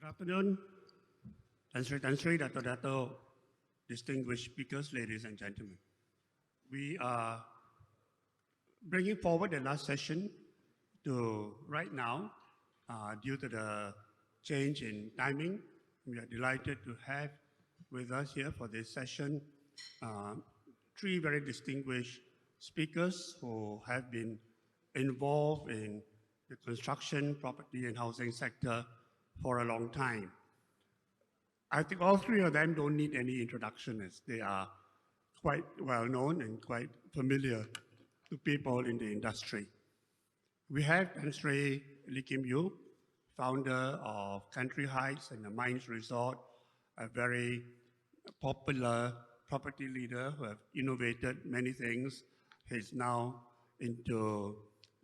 Good afternoon, Tan Sri, Dato, distinguished speakers, ladies and gentlemen. We are bringing forward the last session to right now due to the change in timing. We are delighted to have with us here for this session three very distinguished speakers who have been involved in the construction, property, and housing sector for a long time. I think all three of them don't need any introduction as they are quite well known and quite familiar to people in the industry. We have Sri Michael Yeoh, founder of Country Heights and the Mines Resort, a very popular property leader who have innovated many things. He's now into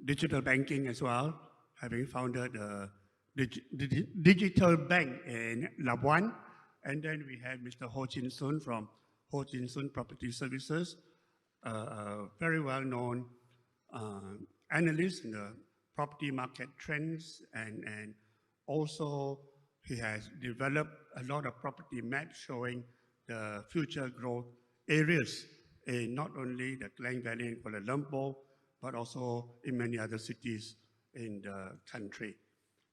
digital banking as well, having founded a digital bank in Labuan. And then we have Mr. Ho Chin Sun from Ho Chin Sun Property Services, a very well-known analyst in the property market trends, and also he has developed a lot of property maps showing the future growth areas in not only the Klang Valley in Kuala Lumpur, but also in many other cities in the country.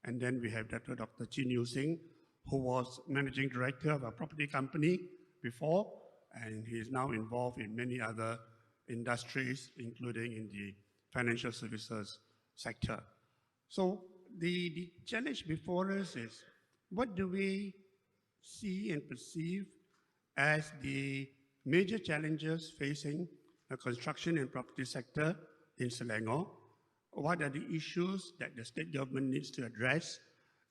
And then we have Dr. Chin Yu Sing, who was managing director of a property company before, and he is now involved in many other industries, including in the financial services sector. So the challenge before us is, what do we see and perceive as the major challenges facing the construction and property sector in Selangor? What are the issues that the state government needs to address,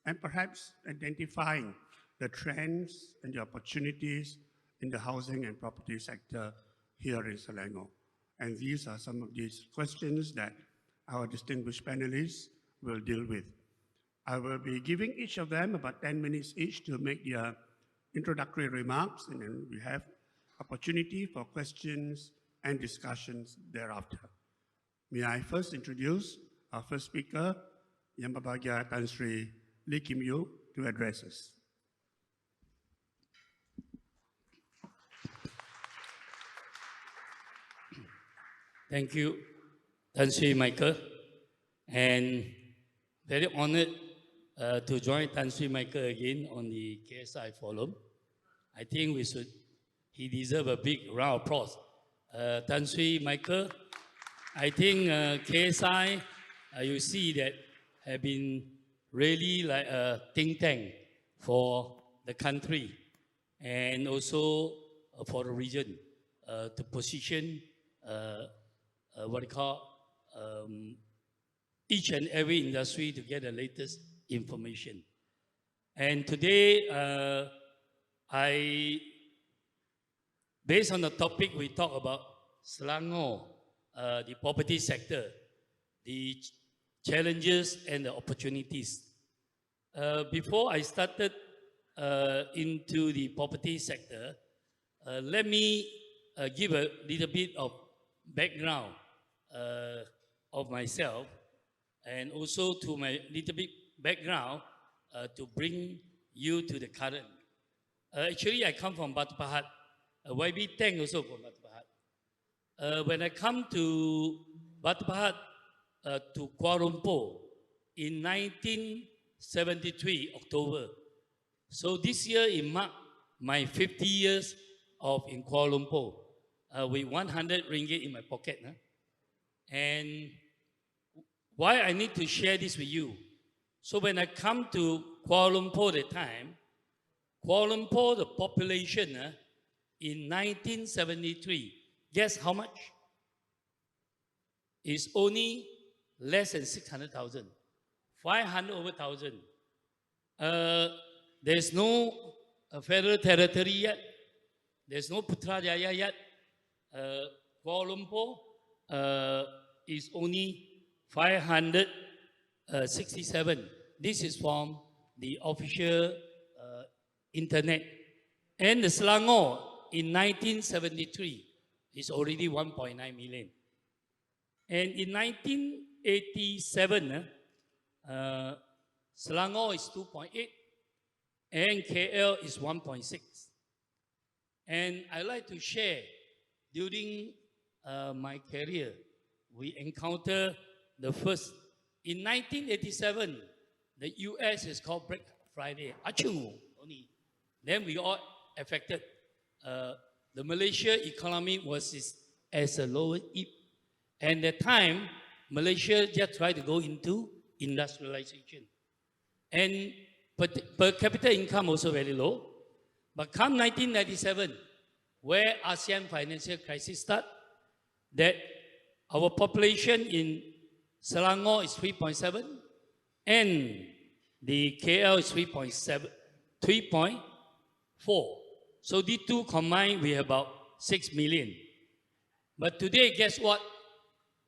and perhaps identifying the trends and the opportunities in the housing and property sector here in Selangor. And these are some of these questions that our distinguished panelists will deal with. I will be giving each of them about 10 minutes each to make their introductory remarks, and then we have opportunity for questions and discussions thereafter. May I first introduce our first speaker, Yang Berbahagia Tan Sri Michael Yeoh, to address us. Thank you, Tan Sri Michael, and very honored to join Tan Sri Michael again on the KSI forum. I think he deserves a big round of applause. Tan Sri Michael, I think KSI, you see that have been really like a think tank for the country and also for the region to position what we call each and every industry to get the latest information. And today, based on the topic we talk about Selangor, the property sector, the challenges and the opportunities. Before I started into the property sector, let me give a little bit of background of myself, and also to my little bit background to bring you to the current. Actually, I come from Batu Pahat. YB Teng also from Batu Pahat. When I come to Batu Pahat to Kuala Lumpur in 1973, October. So this year it marked my 50 years in Kuala Lumpur with 100 ringgit in my pocket. And why I need to share this with you? So when I come to Kuala Lumpur at the time, Kuala Lumpur, the population in 1973, guess how much? It's only less than 600,000, 500 over 1,000. There's no federal territory yet. There's no Putrajaya yet. Kuala Lumpur is only 567. This is from the official internet. And the Selangor in 1973 is already 1.9 million. And in 1987, Selangor is 2.8, and KL is 1.6. And I like to share, during my career, we encountered the first, in 1987, the US is called Black Friday, achoo, only. Then we all affected. The Malaysia economy was as a lower ebb. And at the time, Malaysia just tried to go into industrialization. And per capita income also very low. But come 1997, where ASEAN financial crisis start, that our population in Selangor is 3.7 and the KL is 3.4. So these two combined, we have about 6 million. But today, guess what?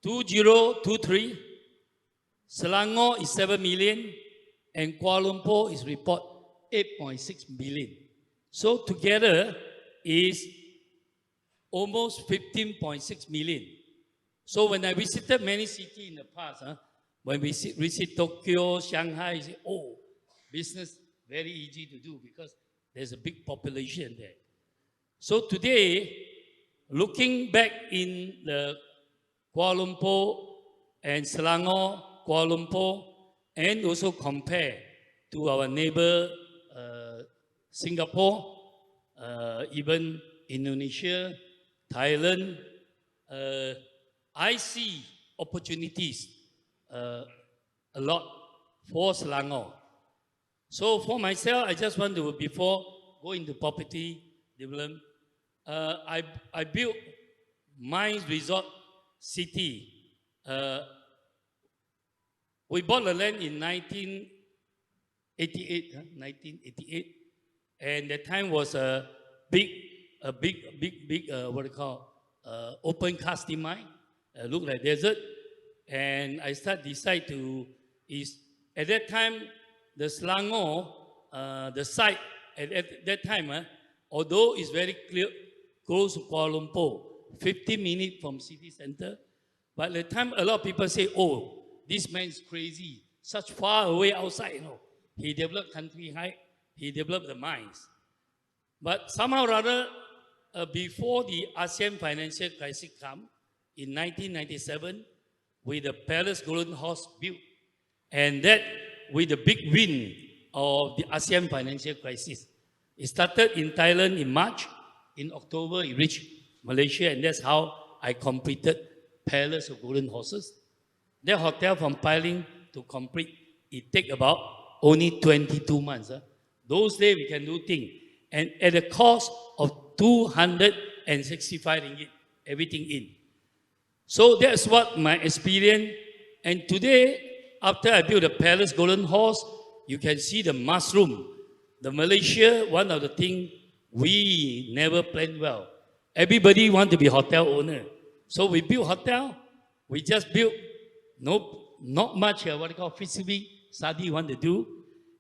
2023, Selangor is 7 million and Kuala Lumpur is report 8.6 million. So together is almost 15.6 million. So when I visited many cities in the past, when we visit Tokyo, Shanghai, I say, oh, business very easy to do because there's a big population there. So today, looking back in the Kuala Lumpur and Selangor, Kuala Lumpur, and also compare to our neighbor Singapore, even Indonesia, Thailand, I see opportunities a lot for Selangor. So for myself, I just want to, before going to property development, I built Mines Resort City. We bought the land in 1988, and that time was a big, what do you call, open casting mine, look like desert. And I decide to, at that time, the Selangor, the site at that time, although it's very clear, close to Kuala Lumpur, 15 minutes from city center, but at the time a lot of people say, oh, this man is crazy, such far away outside, you know. He developed country height, he developed the mines. But somehow or other, before the ASEAN financial crisis come, in 1997, with the Palace Golden Horse built, and that with the big win of the ASEAN financial crisis. It started in Thailand in March. In October, it reached Malaysia, and that's how I completed Palace of Golden Horses. That hotel from piling to complete, it take about only 22 months. Those days we can do things. And at the cost of 265 ringgit, everything in. So that's what my experience. And today, after I built the Palace Golden Horse, you can see the mushroom. The Malaysia, one of the things we never planned well. Everybody want to be hotel owner. So we built hotel. We just built not much what I call feasibility study want to do.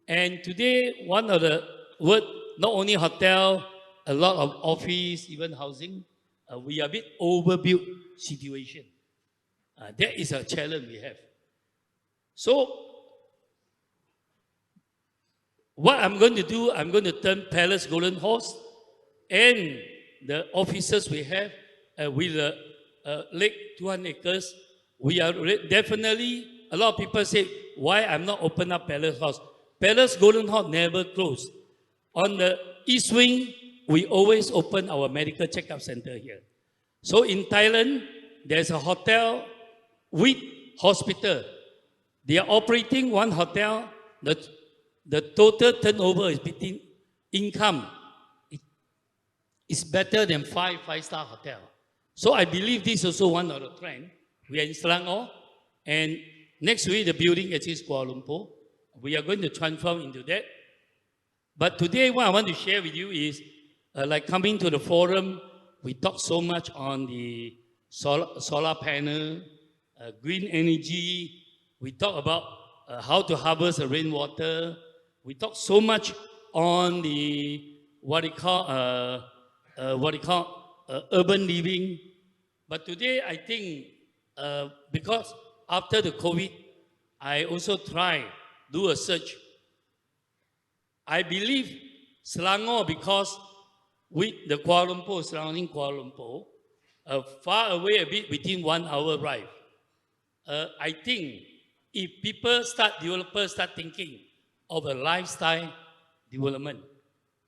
And today, one of the word, not only hotel, a lot of office, even housing, we are a bit overbuilt situation. That is a challenge we have. So, what I'm going to do, I'm going to turn Palace Golden Horse and the offices we have with the lake 200 acres. We are definitely, a lot of people say, why I'm not open up Palace House? Palace Golden Horse never closed. On the east wing, we always open our medical checkup center here. So in Thailand, there's a hotel with hospital. They are operating one hotel. The total turnover is between income. It's better than five-star hotel. So I believe this is also one of the trends. We are in Selangor, and next week the building is Kuala Lumpur. We are going to transform into that. But today what I want to share with you is, like coming to the forum, we talk so much on the solar panel, green energy. We talk about how to harvest the rainwater. We talk so much on the what you call urban living. But today I think because after the COVID, I also try do a search. I believe Selangor, because with the Kuala Lumpur, surrounding Kuala Lumpur, far away a bit within 1 hour drive. I think if developers start thinking of a lifestyle development,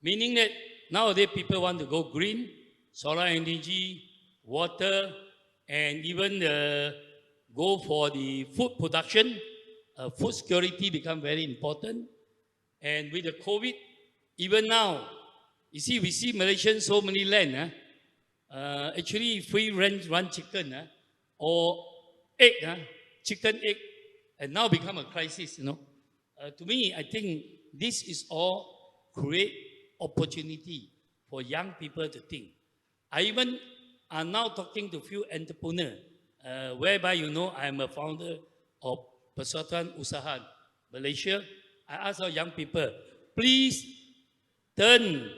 meaning that nowadays people want to go green, solar energy, water, and even go for the food production. Food security become very important. And with the COVID, even now, you see, we see Malaysians so many land. Actually, free run chicken or egg, chicken egg, and now become a crisis. To me, I think this is all create opportunity for young people to think. I even are now talking to few entrepreneurs, whereby I am a founder of Persatuan Usaha Malaysia. I ask our young people, please turn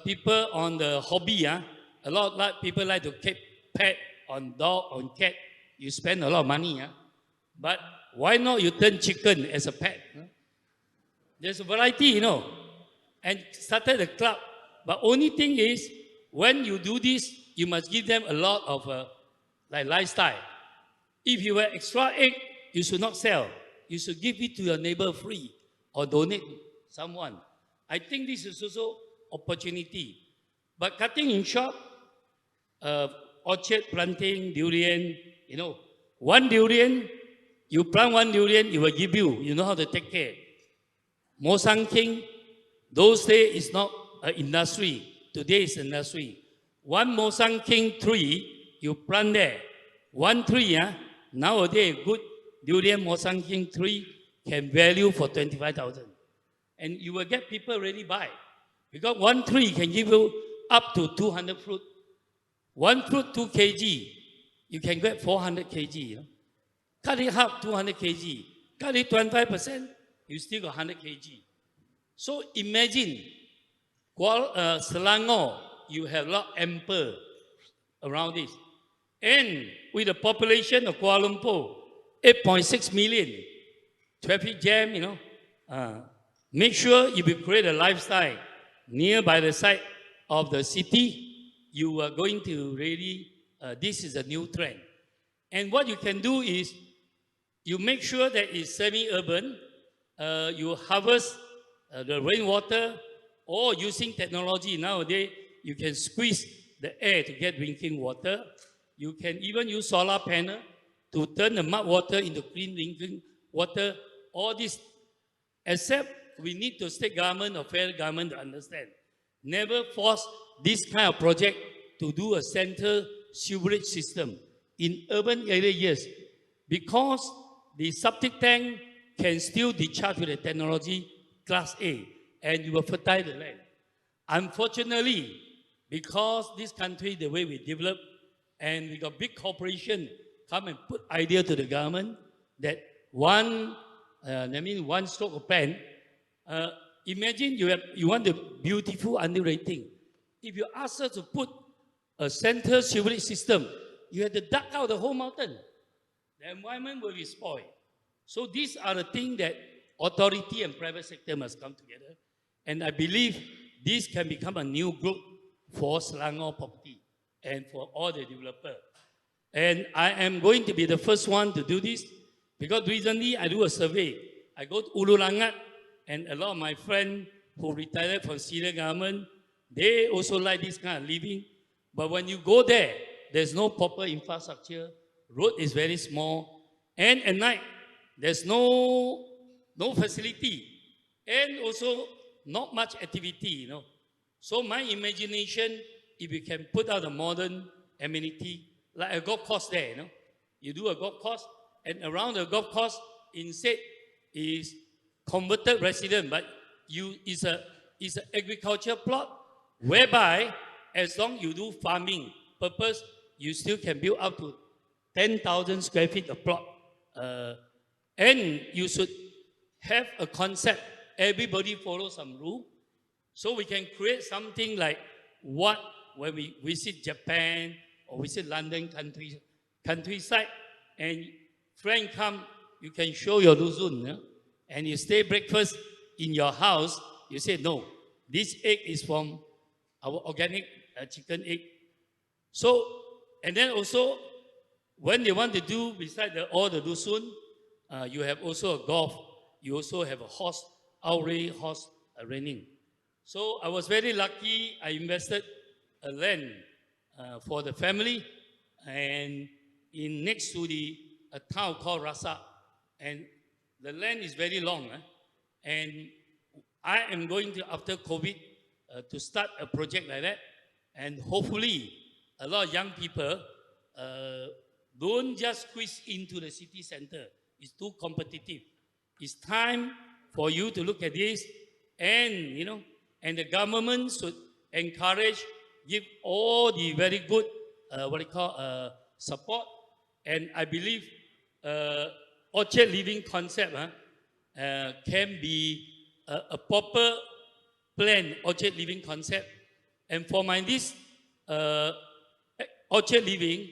people on the hobby. A lot of people like to keep pet on dog, on cat. You spend a lot of money. But why not you turn chicken as a pet? There's a variety, And started a club. But only thing is, when you do this, you must give them a lot of lifestyle. If you have extra egg, you should not sell. You should give it to your neighbor free or donate to someone. I think this is also opportunity. But cutting in short, orchard planting, durian, one durian, you plant one durian, it will give you know how to take care. Mosang King, those days is not an industry. Today is industry. One Mosang King tree, you plant there. One tree, nowadays, good durian Mosang King tree can value for 25,000. And you will get people really buy. Because one tree can give you up to 200 fruit. One fruit, 2 kg. You can get 400 kg. Cut it half, 200 kg. Cut it 25%, you still got 100 kg. So imagine, Selangor, you have a lot ample around this. And with the population of Kuala Lumpur, 8.6 million, traffic jam, make sure if you create a lifestyle nearby the site of the city, you are going to really, this is a new trend. And what you can do is, you make sure that it's semi-urban, you harvest the rainwater, or using technology. Nowadays, you can squeeze the air to get drinking water. You can even use solar panel to turn the mud water into clean drinking water. All this, except we need the state government or federal government to understand. Never force this kind of project to do a central sewerage system in urban areas, because the septic tank can still discharge with the technology class A, and you will fertilize the land. Unfortunately, because this country, the way we develop, and we got big corporation come and put idea to the government that one stroke of pen. Imagine you want the beautiful underrating. If you ask us to put a central sewerage system, you have to dug out the whole mountain. The environment will be spoiled. So these are the things that authority and private sector must come together. And I believe this can become a new group for Selangor property and for all the developers. And I am going to be the first one to do this, because recently I do a survey. I go to Ulu Langat, and a lot of my friends who retired from senior government, they also like this kind of living. But when you go there, there's no proper infrastructure, road is very small, and at night, there's no facility, and also not much activity, So my imagination, if you can put out a modern amenity, like a golf course there, You do a golf course, and around the golf course, instead is converted resident, but it's an agriculture plot, whereby as long you do farming purpose, you still can build up to 10,000 square feet of plot. And you should have a concept. Everybody follow some rule. So we can create something like what, when we visit Japan or visit London countryside, and friend come, you can show your Luzun, and you stay breakfast in your house, You say, no, this egg is from our organic chicken egg. So, and then also, when they want to do, beside all the dusun, you have also a golf, you also have a horse, outrage horse reining. So I was very lucky, I invested a land for the family, and in next to a town called Rasa, and the land is very long, and I am going to, after COVID, to start a project like that, and hopefully a lot of young people don't just squeeze into the city center. It's too competitive. It's time for you to look at this, and and the government should encourage, give all the very good support. And I believe orchard living concept can be a proper plan, orchard living concept. And for this orchard living,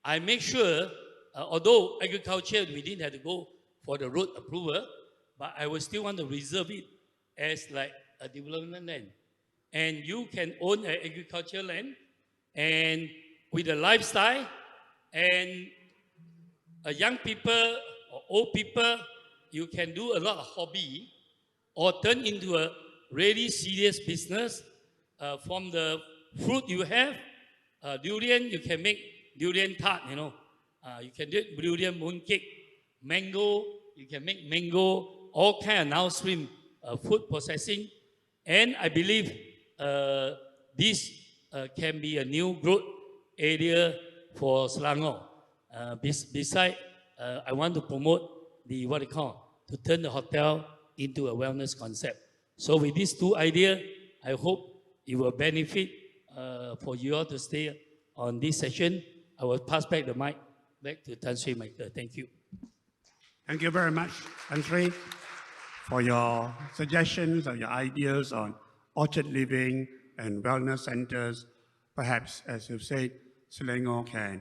I make sure, although agriculture, we didn't have to go for the road approval, but I will still want to reserve it as like a development land. And you can own an agricultural land, and with a lifestyle, and young people or old people, you can do a lot of hobby or turn into a really serious business. From the fruit you have, durian, you can make durian tart, you can do durian mooncake. Mango, you can make mango, all kind of downstream food processing. And I believe this can be a new growth area for Selangor. Besides, I want to promote to turn the hotel into a wellness concept. So with these two ideas, I hope it will benefit for you all to stay on this session. I will pass back the mic back to Sri Michael. Thank you. Thank you very much, Sri, for your suggestions or your ideas on orchard living and wellness centers. Perhaps, as you've said, Selangor can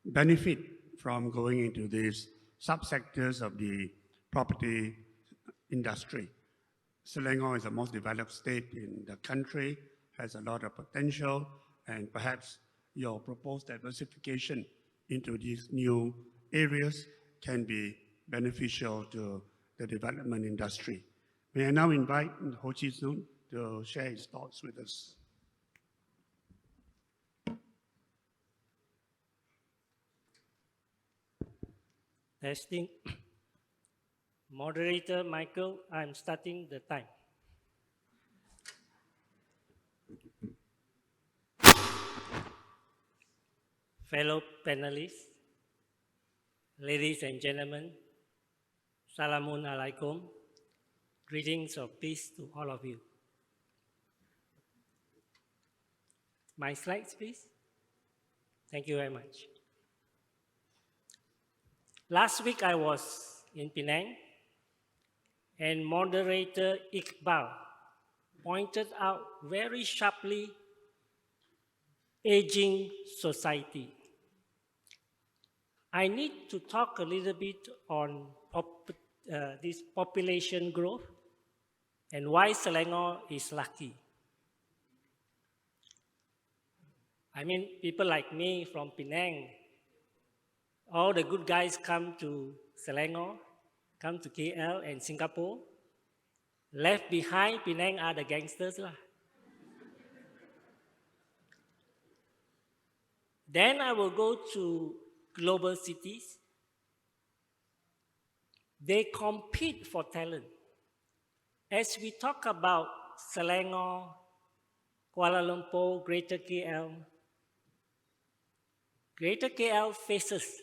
benefit from going into these subsectors of the property industry. Selangor is the most developed state in the country, has a lot of potential, and perhaps your proposed diversification into these new areas can be beneficial to the development industry. May I now invite Ho Chi Soon to share his thoughts with us. Testing. Moderator Michael, I'm starting the time. Fellow panelists, ladies and gentlemen, Salamun Alaikum. Greetings of peace to all of you. My slides, please. Thank you very much. Last week I was in Penang, and moderator Iqbal pointed out very sharply aging society. I need to talk a little bit on this population growth and why Selangor is lucky. I mean, people like me from Penang, all the good guys come to Selangor, come to KL and Singapore. Left behind Penang are the gangsters lah. Then I will go to global cities. They compete for talent. As we talk about Selangor, Kuala Lumpur, Greater KL faces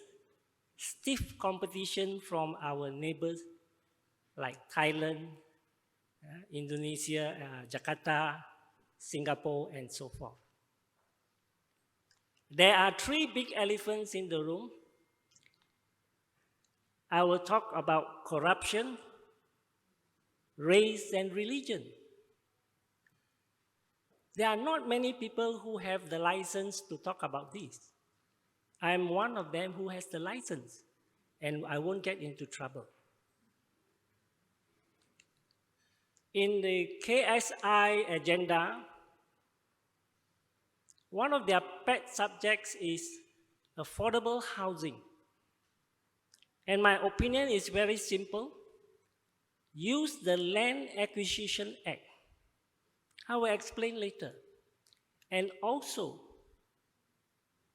stiff competition from our neighbors like Thailand, Indonesia, Jakarta, Singapore, and so forth. There are three big elephants in the room. I will talk about corruption, race, and religion. There are not many people who have the license to talk about this. I am one of them who has the license, and I won't get into trouble. in the KSI agenda, one of their pet subjects is affordable housing. And my opinion is very simple. Use the Land Acquisition Act. I will explain later. And also,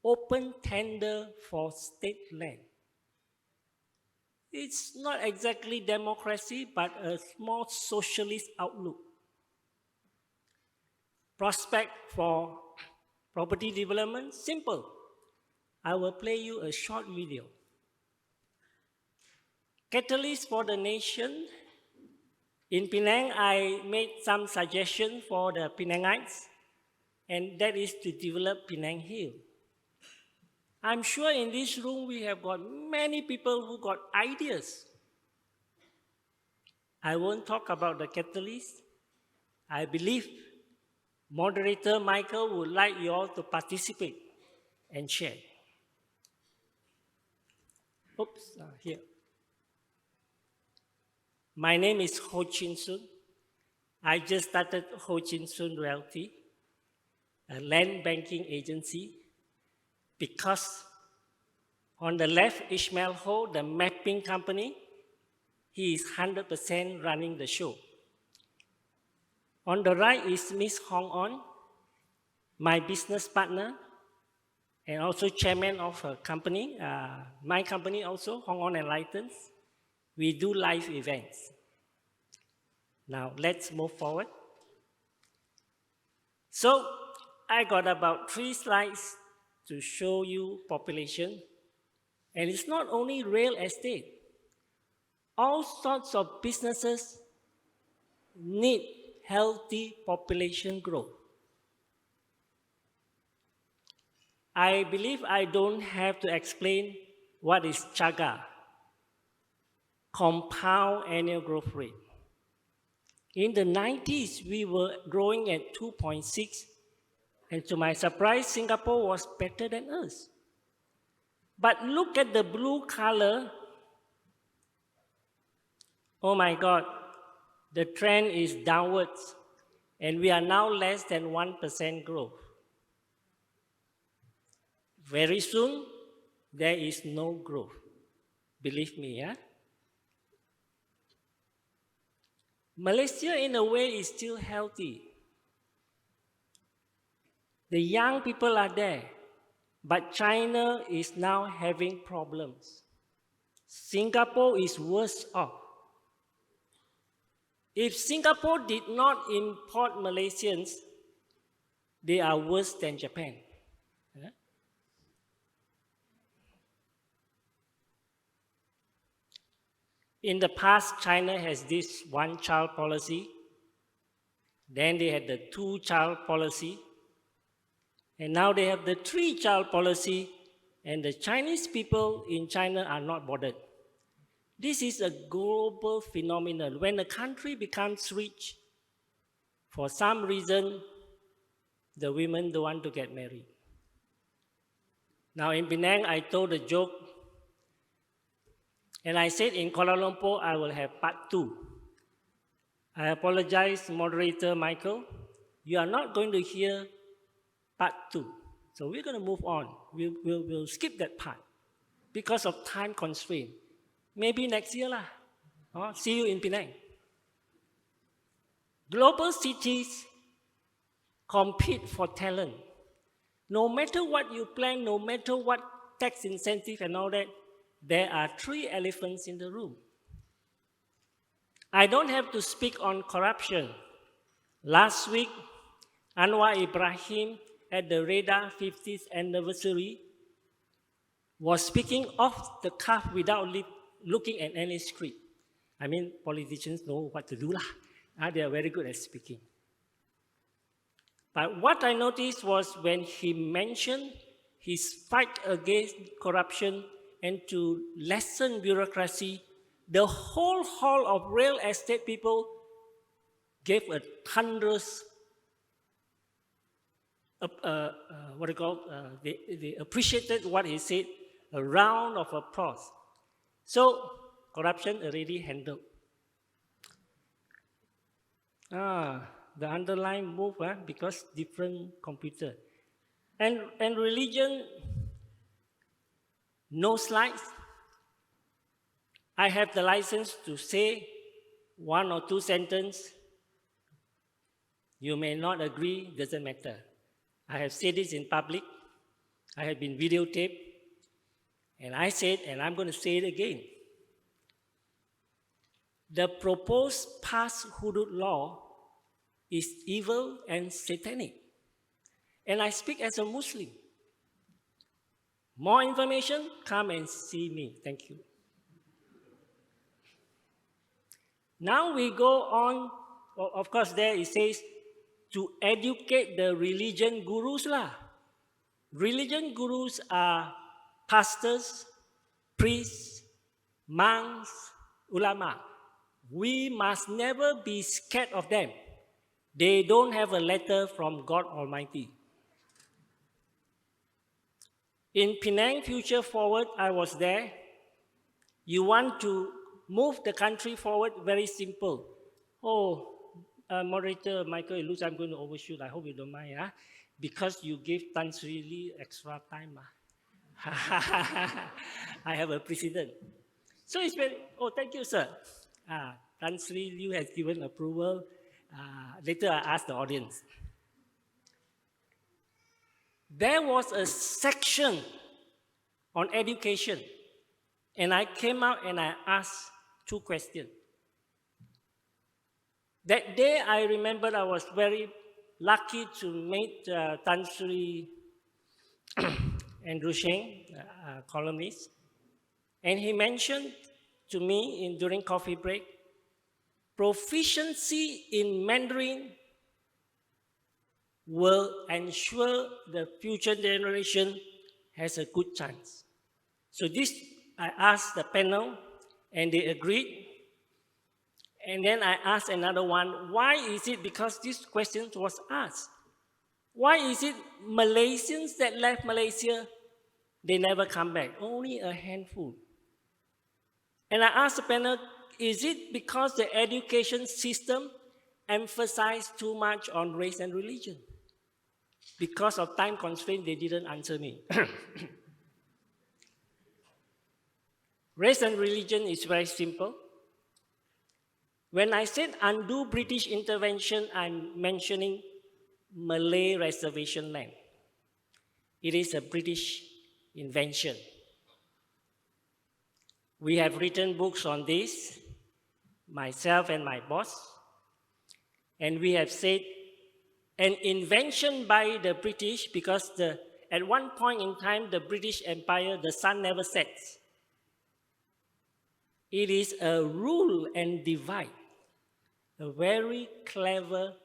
open tender for state land. It's not exactly democracy, but a small socialist outlook. Prospect for property development, simple. I will play you a short video. Catalyst for the nation. In Penang, I made some suggestions for the Penangites, and that is to develop Penang Hill. I'm sure in this room we have got many people who got ideas. I won't talk about the catalyst. I believe moderator Michael would like you all to participate and share. Oops, here. My name is Ho Chin Soon. I just started Ho Chin Soon Realty, a land banking agency, because on the left, Ishmael Ho, the mapping company, he is 100% running the show. On the right is Ms. Hong On, my business partner, and also chairman of her company, my company also, Hong On Enlightens. We do live events. Now, let's move forward. So, I got about 3 slides to show you population. And it's not only real estate. All sorts of businesses need healthy population growth. I believe I don't have to explain what is CAGR, compound annual growth rate. In the 90s, we were growing at 2.6, and to my surprise, Singapore was better than us. But look at the blue color. Oh my God, the trend is downwards, and we are now less than 1% growth. Very soon, there is no growth. Believe me, yeah? Malaysia, in a way, is still healthy. The young people are there, but China is now having problems. Singapore is worse off. If Singapore did not import Malaysians, they are worse than Japan. Yeah? In the past, China has this one-child policy. Then they had the two-child policy. And now they have the three-child policy, and the Chinese people in China are not bothered. This is a global phenomenon. When a country becomes rich, for some reason, the women don't want to get married. Now in Penang, I told a joke, and I said in Kuala Lumpur, I will have part 2. I apologize, moderator Michael. You are not going to hear part 2. So we're going to move on. We'll skip that part because of time constraint. Maybe next year lah. See you in Penang. Global cities compete for talent. No matter what you plan, no matter what tax incentive and all that, there are 3 elephants in the room. I don't have to speak on corruption. Last week, Anwar Ibrahim at the Radar 50th anniversary was speaking off the cuff without looking at any script. I mean, politicians know what to do lah. They are very good at speaking. But what I noticed was when he mentioned his fight against corruption and to lessen bureaucracy, the whole hall of real estate people gave a thunderous, they appreciated what he said, a round of applause. So, corruption already handled. The underline move because different computer. And religion, no slides. I have the license to say one or two sentences. You may not agree, doesn't matter. I have said this in public. I have been videotaped. And I said, and I'm going to say it again. The proposed past hudud law is evil and satanic. And I speak as a Muslim. More information, come and see me. Thank you. Now we go on, of course there it says, to educate the religion gurus lah. Religion gurus are pastors, priests, monks, ulama. We must never be scared of them. They don't have a letter from God Almighty. In Penang Future Forward, I was there. You want to move the country forward, very simple. Moderator Michael, it looks I'm going to overshoot. I hope you don't mind. Because you gave Tan Sri Lee extra time. I have a precedent. So it's very, thank you, sir. Tan Sri Lee has given approval. Later I ask the audience. There was a section on education, and I came out and I asked 2 questions. That day, I remember I was very lucky to meet Tan Sri Andrew Sheng, columnist, and he mentioned to me during coffee break, proficiency in Mandarin will ensure the future generation has a good chance. So this, I asked the panel, and they agreed. And then I asked another one, why is it, because this question was asked, why is it Malaysians that left Malaysia, they never come back? Only a handful. And I asked the panel, is it because the education system emphasized too much on race and religion? Because of time constraint, they didn't answer me. Race and religion is very simple. When I said undo British intervention, I'm mentioning Malay reservation land. It is a British invention. We have written books on this, myself and my boss, and we have said an invention by the British, because at one point in time, the British Empire, the sun never sets. It is a rule and divide, a very clever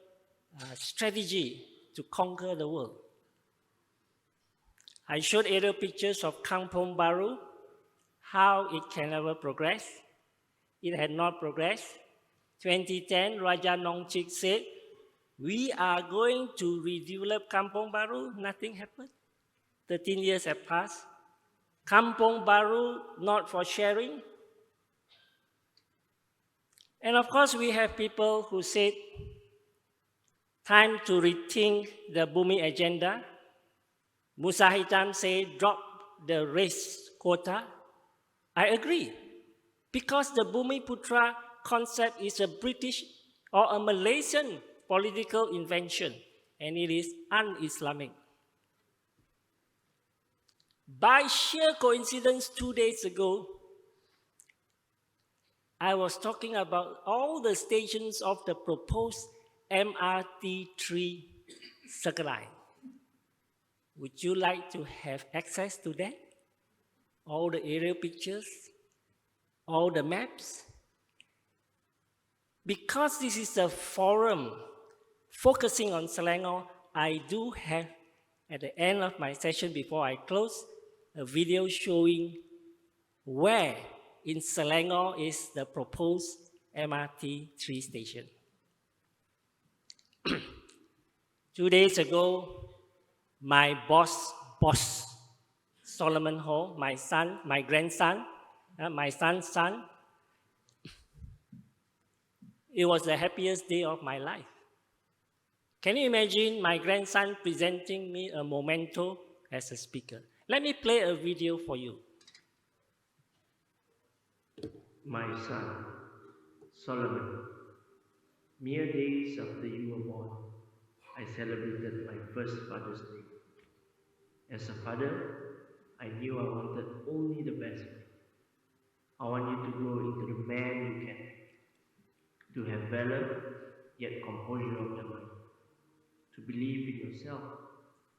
strategy to conquer the world. I showed aerial pictures of Kampong Baru, how it can never progress. It had not progressed. 2010, Raja Nongchik said, we are going to redevelop Kampong Baru. Nothing happened. 13 years have passed. Kampong Baru, not for sharing. And of course, we have people who said, time to rethink the Bumi agenda. Musa Hitam said, drop the race quota. I agree, because the Bumi Putra concept is a British or a Malaysian political invention, and it is un-Islamic. By sheer coincidence, 2 days ago, I was talking about all the stations of the proposed MRT3 Circle Line. Would you like to have access to that? All the aerial pictures, all the maps? Because this is a forum focusing on Selangor, I do have, at the end of my session before I close, a video showing where in Selangor is the proposed MRT3 station. 2 days ago, my boss, Solomon Ho, my son, my grandson, my son's son, It was the happiest day of my life. Can you imagine my grandson presenting me a memento as a speaker? Let me play a video for you. My son, Solomon, mere days after you were born, I celebrated my first Father's Day. As a father, I knew I wanted only the best for you. I want you to grow into the man you can, to have valor, yet composure of the mind, to believe in yourself,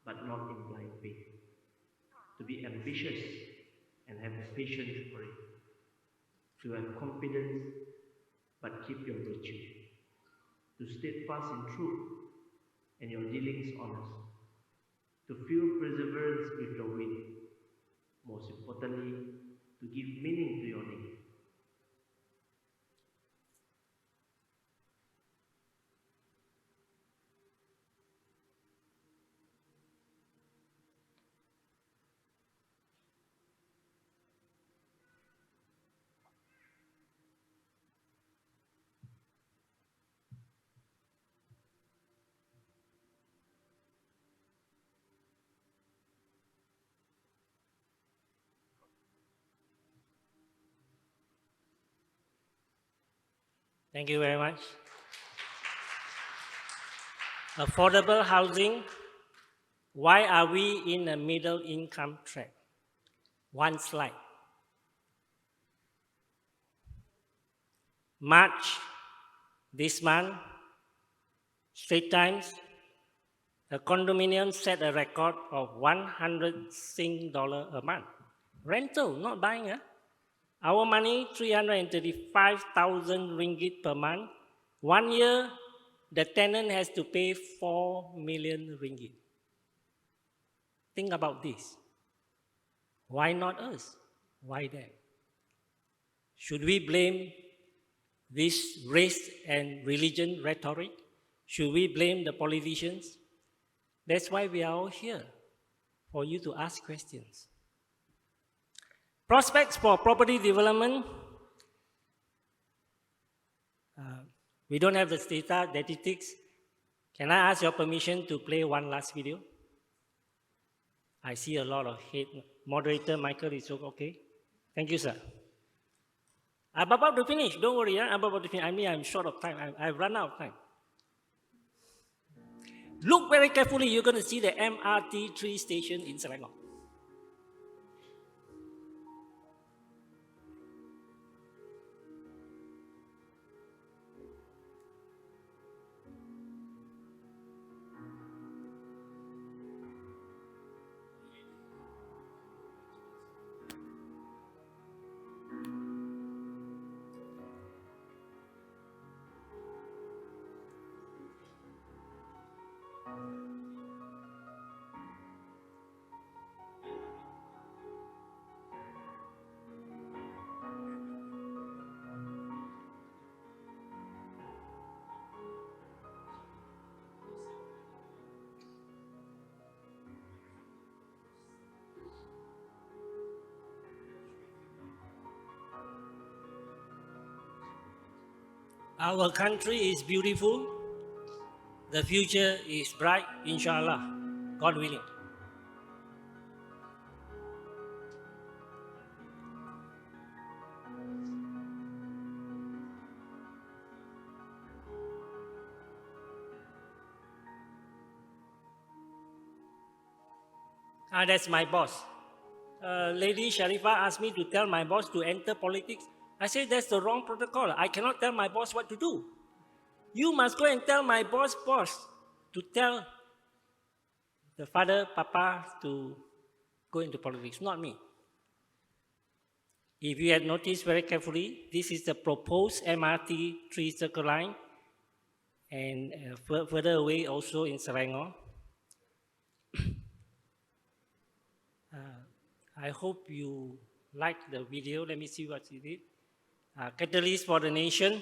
but not in blind faith, to be ambitious and have patience for it, to have confidence, but keep your virtue, to stay fast in truth and your dealings honest, to feel perseverance with your will, most importantly, to give meaning to your name. Thank you very much. Affordable housing. Why are we in a middle income trap? One slide. March this month, Straits Times, a condominium set a record of 100 Sing dollar a month. Rental, not buying. Our money, 335,000 ringgit per month. 1 year, the tenant has to pay 4 million ringgit. Think about this. Why not us? Why them? Should we blame this race and religion rhetoric? Should we blame the politicians? That's why we are all here, for you to ask questions. Prospects for property development. We don't have the statistics. Can I ask your permission to play one last video? I see a lot of hate. Moderator Michael is okay. Thank you, sir. I'm about to finish. Don't worry. I'm about to finish. I mean, I'm short of time. I've run out of time. Look very carefully. You're going to see the MRT 3 station in Selangor. Our country is beautiful. The future is bright, inshallah, God willing. That's my boss. Lady Sharifa asked me to tell my boss to enter politics. I said that's the wrong protocol. I cannot tell my boss what to do. You must go and tell my boss to tell the father, papa, to go into politics, not me. If you had noticed very carefully, this is the proposed MRT 3 Circle Line, and further away also in Selangor. I hope you liked the video. Let me see what you did. Catalyst for the nation.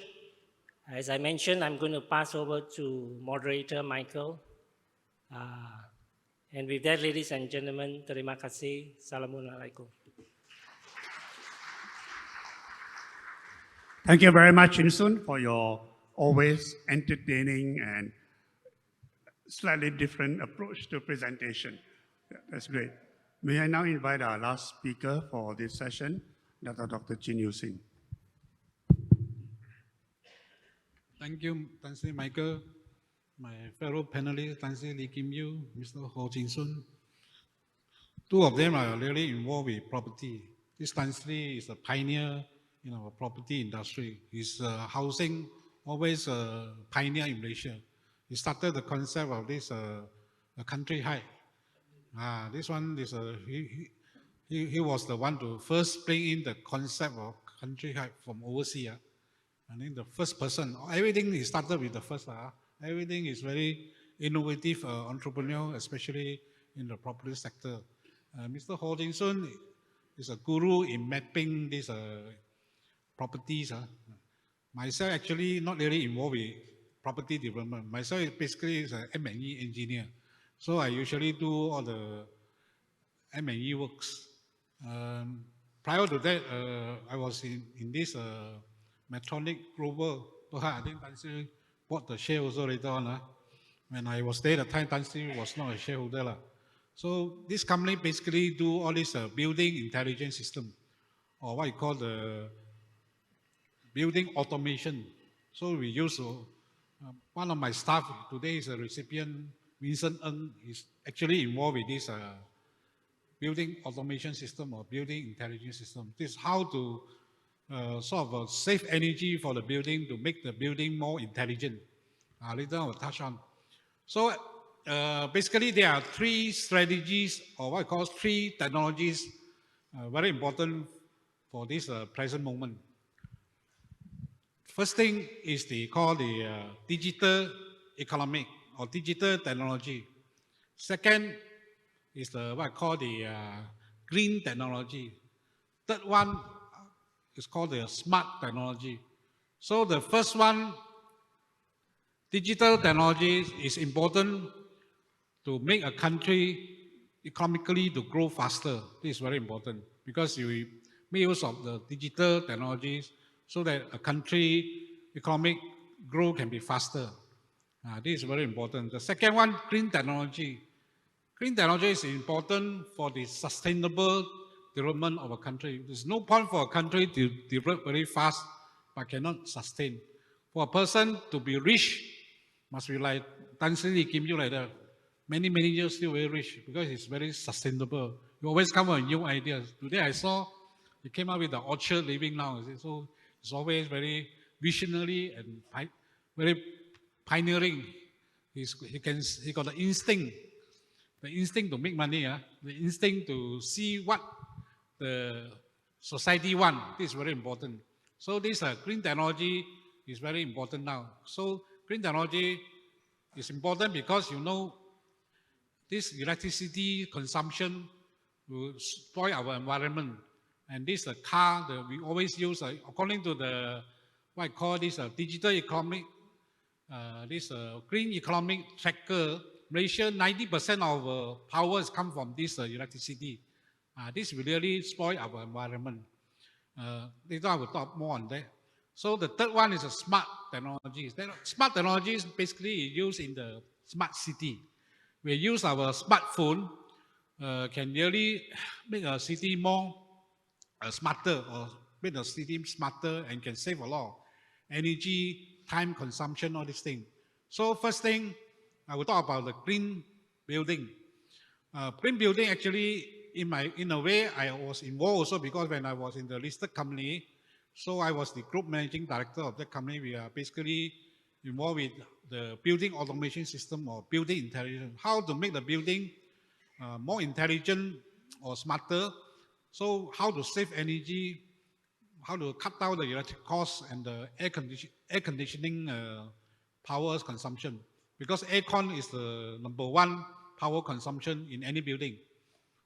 As I mentioned, I'm going to pass over to moderator Michael. And with that, ladies and gentlemen, terima kasih. Assalamualaikum. Thank you very much, Insun, for your always entertaining and slightly different approach to presentation. Yeah, that's great. May I now invite our last speaker for this session, Dr. Chin Yu Sin. Thank you, Sri Michael, my fellow panelists, Sri Lee Kim Yew, Mr. Ho Jin Sun. Two of them are really involved with property. This Sri is a pioneer in our property industry. His housing always a pioneer in Malaysia. He started the concept of this a country high. This one is he was the one to first bring in the concept of country high from overseas. I think the first person, everything he started with the first. Everything is very innovative entrepreneur, especially in the property sector. Mr. Ho Jin Sun is a guru in mapping these properties. Myself actually not really involved with property development. Myself basically is an M&E engineer. So I usually do all the M&E works. Prior to that, I was in this Medtronic Global. Berhad, I think Sri bought the share also later on. When I was there, the time Sri was not a shareholder. So this company basically do all this building intelligence system, or what you call the building automation. So we use, one of my staff today is a recipient, Vincent Ng, is actually involved with this building automation system or building intelligence system. This is how to sort of save energy for the building to make the building more intelligent. Later I will touch on. So basically there are three strategies, or what I call three technologies, very important for this present moment. First thing is called the digital economic or digital technology. Second is what I call the green technology. Third one is called the smart technology. So the first one, digital technology, is important to make a country economically to grow faster. This is very important because you make use of the digital technologies so that a country economic growth can be faster. This is very important. The second one, green technology. Green technology is important for the sustainable development of a country. There's no point for a country to develop very fast but cannot sustain. For a person to be rich, must be like Sri Lee Kim Yeoh like that. Many years still very rich because it's very sustainable. You always come up with new ideas. Today I saw he came up with the orchard living now. So it's always very visionary and very pioneering. He got the instinct to make money, the instinct to see what the society wants. This is very important. So this green technology is very important now. So green technology is important because you know this electricity consumption will spoil our environment. And this car that we always use, according to the what I call this digital economic, this green economic tracker, Malaysia, 90% of power has come from this electricity. This will really spoil our environment. Later I will talk more on that. So the third one is a smart technologies. Smart technologies basically used in the smart city. We use our smartphone, can really make a city more smarter, or make the city smarter and can save a lot of energy, time consumption, all these things. So first thing, I will talk about the green building. Green building actually, in a way, I was involved also because when I was in the listed company, so I was the group managing director of that company. We are basically involved with the building automation system or building intelligence. How to make the building more intelligent or smarter. So how to save energy, how to cut down the electric costs and the air conditioning power consumption. Because aircon is the #1 power consumption in any building.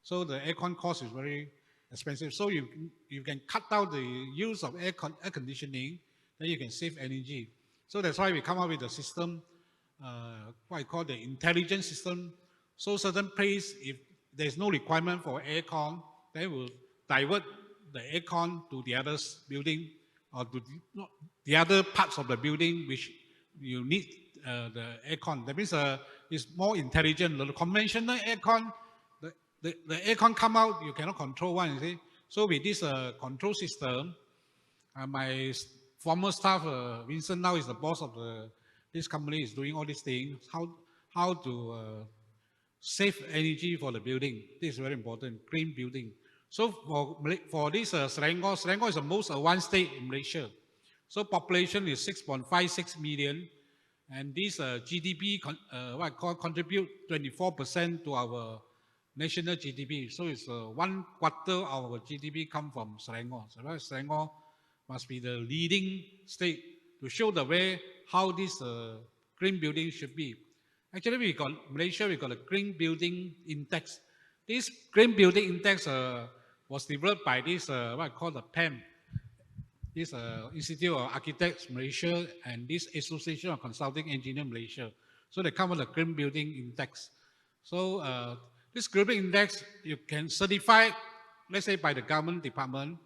So the aircon cost is very expensive. So you can cut down the use of air conditioning, then you can save energy. So that's why we come up with a system, what I call the intelligent system. So certain place, if there's no requirement for aircon, then we'll divert the aircon to the other building or to the other parts of the building which you need the aircon. That means it's more intelligent. The conventional aircon, the aircon come out, you cannot control one, you see. So with this control system, my former staff, Vincent, now is the boss of this company, is doing all these things, how to save energy for the building. This is very important, green building. So for this Selangor is the most advanced state in Malaysia. So population is 6.56 million, and this GDP contribute 24% to our national GDP. So it's 1/4 of our GDP come from Selangor. So Selangor must be the leading state to show the way how this green building should be. Actually, Malaysia, we got a Green Building Index. This Green Building Index was developed by this, what I call the PAM, this Institute of Architects Malaysia, and this Association of Consulting Engineer Malaysia. So they come with a Green Building Index. So this Green Building Index, you can certify, let's say by the government department,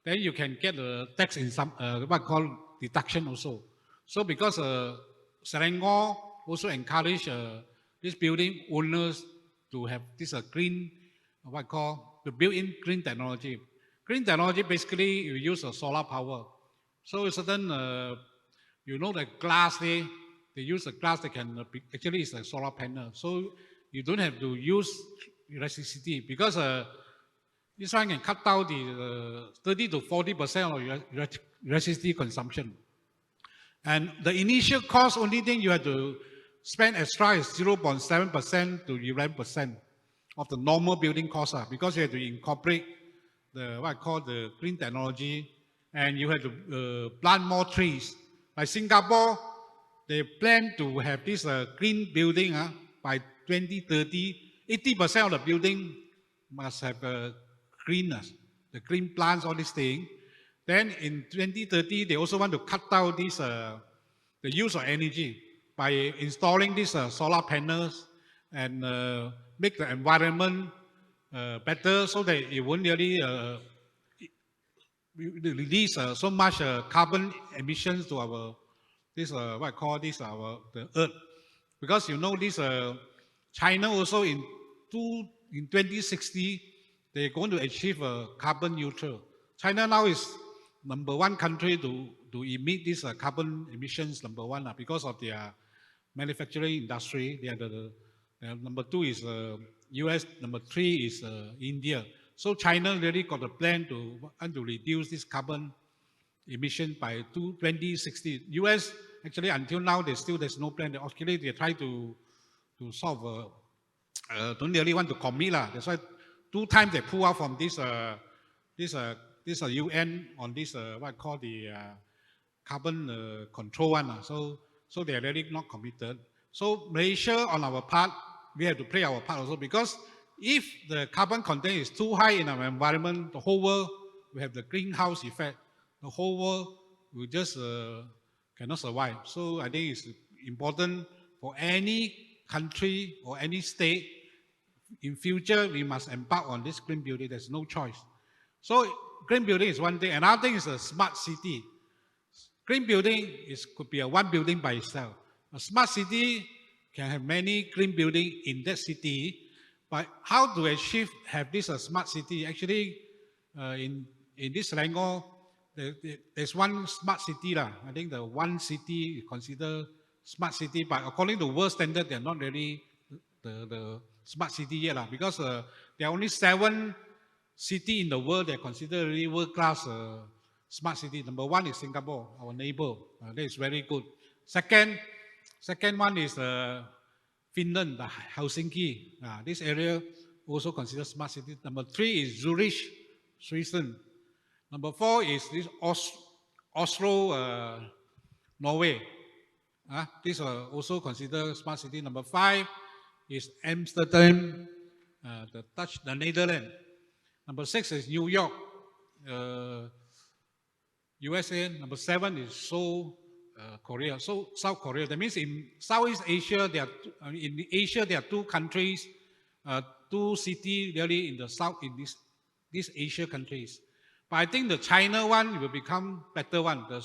then you can get a tax in some, what I call deduction also. So because Selangor also encourage this building owners to have this green, what I call, the built-in green technology. Green technology, basically, you use solar power. So certain, you know, the glass, they use the glass that can, actually it's a solar panel. So you don't have to use electricity, because this one can cut down the 30 to 40% of your electricity consumption. And the initial cost, only thing you have to spend extra is 0.7% to 11% of the normal building cost, because you have to incorporate the what I call the green technology, and you have to plant more trees. Like Singapore, they plan to have this green building by 2030. 80% of the building must have greenness, the green plants, all these things. Then in 2030, they also want to cut down this the use of energy by installing these solar panels and make the environment better, so that it won't really release so much carbon emissions to our what I call this the earth. Because you know this China also in 2060 they're going to achieve carbon neutral. China now is #1 country to emit these carbon emissions, #1 because of their manufacturing industry. They are the #2 is US, #3 is India. So China really got a plan to reduce this carbon emission by 2060. US actually until now there's no plan. Actually they try to solve. Don't really want to commit lah. That's why 2 times they pull out from this UN on this what I call the carbon control one. So they are really not committed. So Malaysia, on our part, we have to play our part also, because if the carbon content is too high in our environment, the whole world will have the greenhouse effect. The whole world will just cannot survive. So I think it's important for any country or any state, in future, we must embark on this green building. There's no choice. So green building is one thing. Another thing is a smart city. Green building could be one building by itself. A smart city can have many green buildings in that city, but how to have this smart city? Actually, in this Selangor, there's one smart city lah. I think the one city is considered smart city, but according to world standard, they're not really the smart city yet lah, because there are only 7 cities in the world that are considered really world-class smart city. #1 is Singapore, our neighbor. That is very good. Second one is Finland, Helsinki. This area also considered smart city. #3 is Zurich, Switzerland. #4 is this Oslo, Norway. This also considered smart city. #5 is Amsterdam, the Netherlands. #6 is New York, USA. #7 is Seoul, Korea. So South Korea. That means in Southeast Asia, in Asia there are 2 countries, 2 cities really in the south in these Asia countries. But I think the China one will become better one, the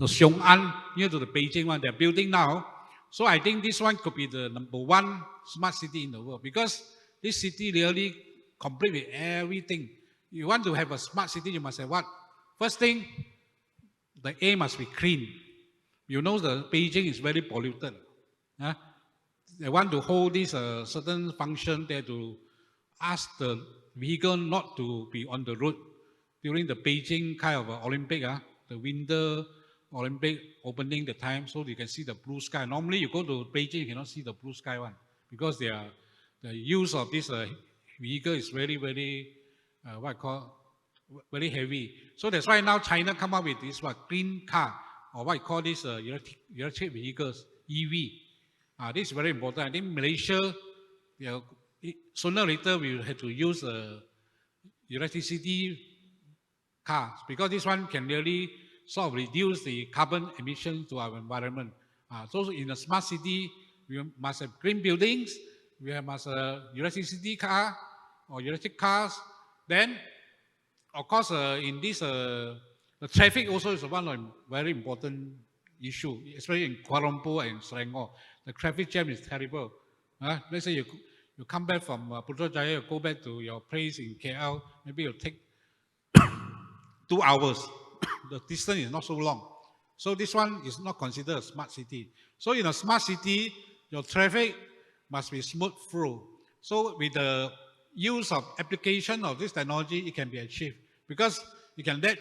Xiong'an, near to the Beijing one, they're building now. So I think this one could be the #1 smart city in the world, because this city really complete with everything. You want to have a smart city, you must have what? First thing, the air must be clean. You know the Beijing is very polluted. Huh? They want to hold this certain function there to ask the vehicle not to be on the road during the Beijing kind of Olympic, the Winter Olympic opening the time, so you can see the blue sky. Normally you go to Beijing, you cannot see the blue sky one, because the use of this vehicle is very, very, very heavy. So that's why now China come up with this green car, or what you call this electric vehicles, EV. This is very important. I think Malaysia, sooner or later we will have to use electricity cars, because this one can really sort of reduce the carbon emissions to our environment. So in a smart city, we must have green buildings, we must have electricity car or electric cars. Then, of course, in this, the traffic also is one of very important issue, especially in Kuala Lumpur and Selangor. The traffic jam is terrible. Let's say you come back from Putrajaya, you go back to your place in KL, maybe you'll take 2 hours. The distance is not so long. So this one is not considered a smart city. So in a smart city, your traffic must be smooth through. So with the use of application of this technology, it can be achieved. Because you can let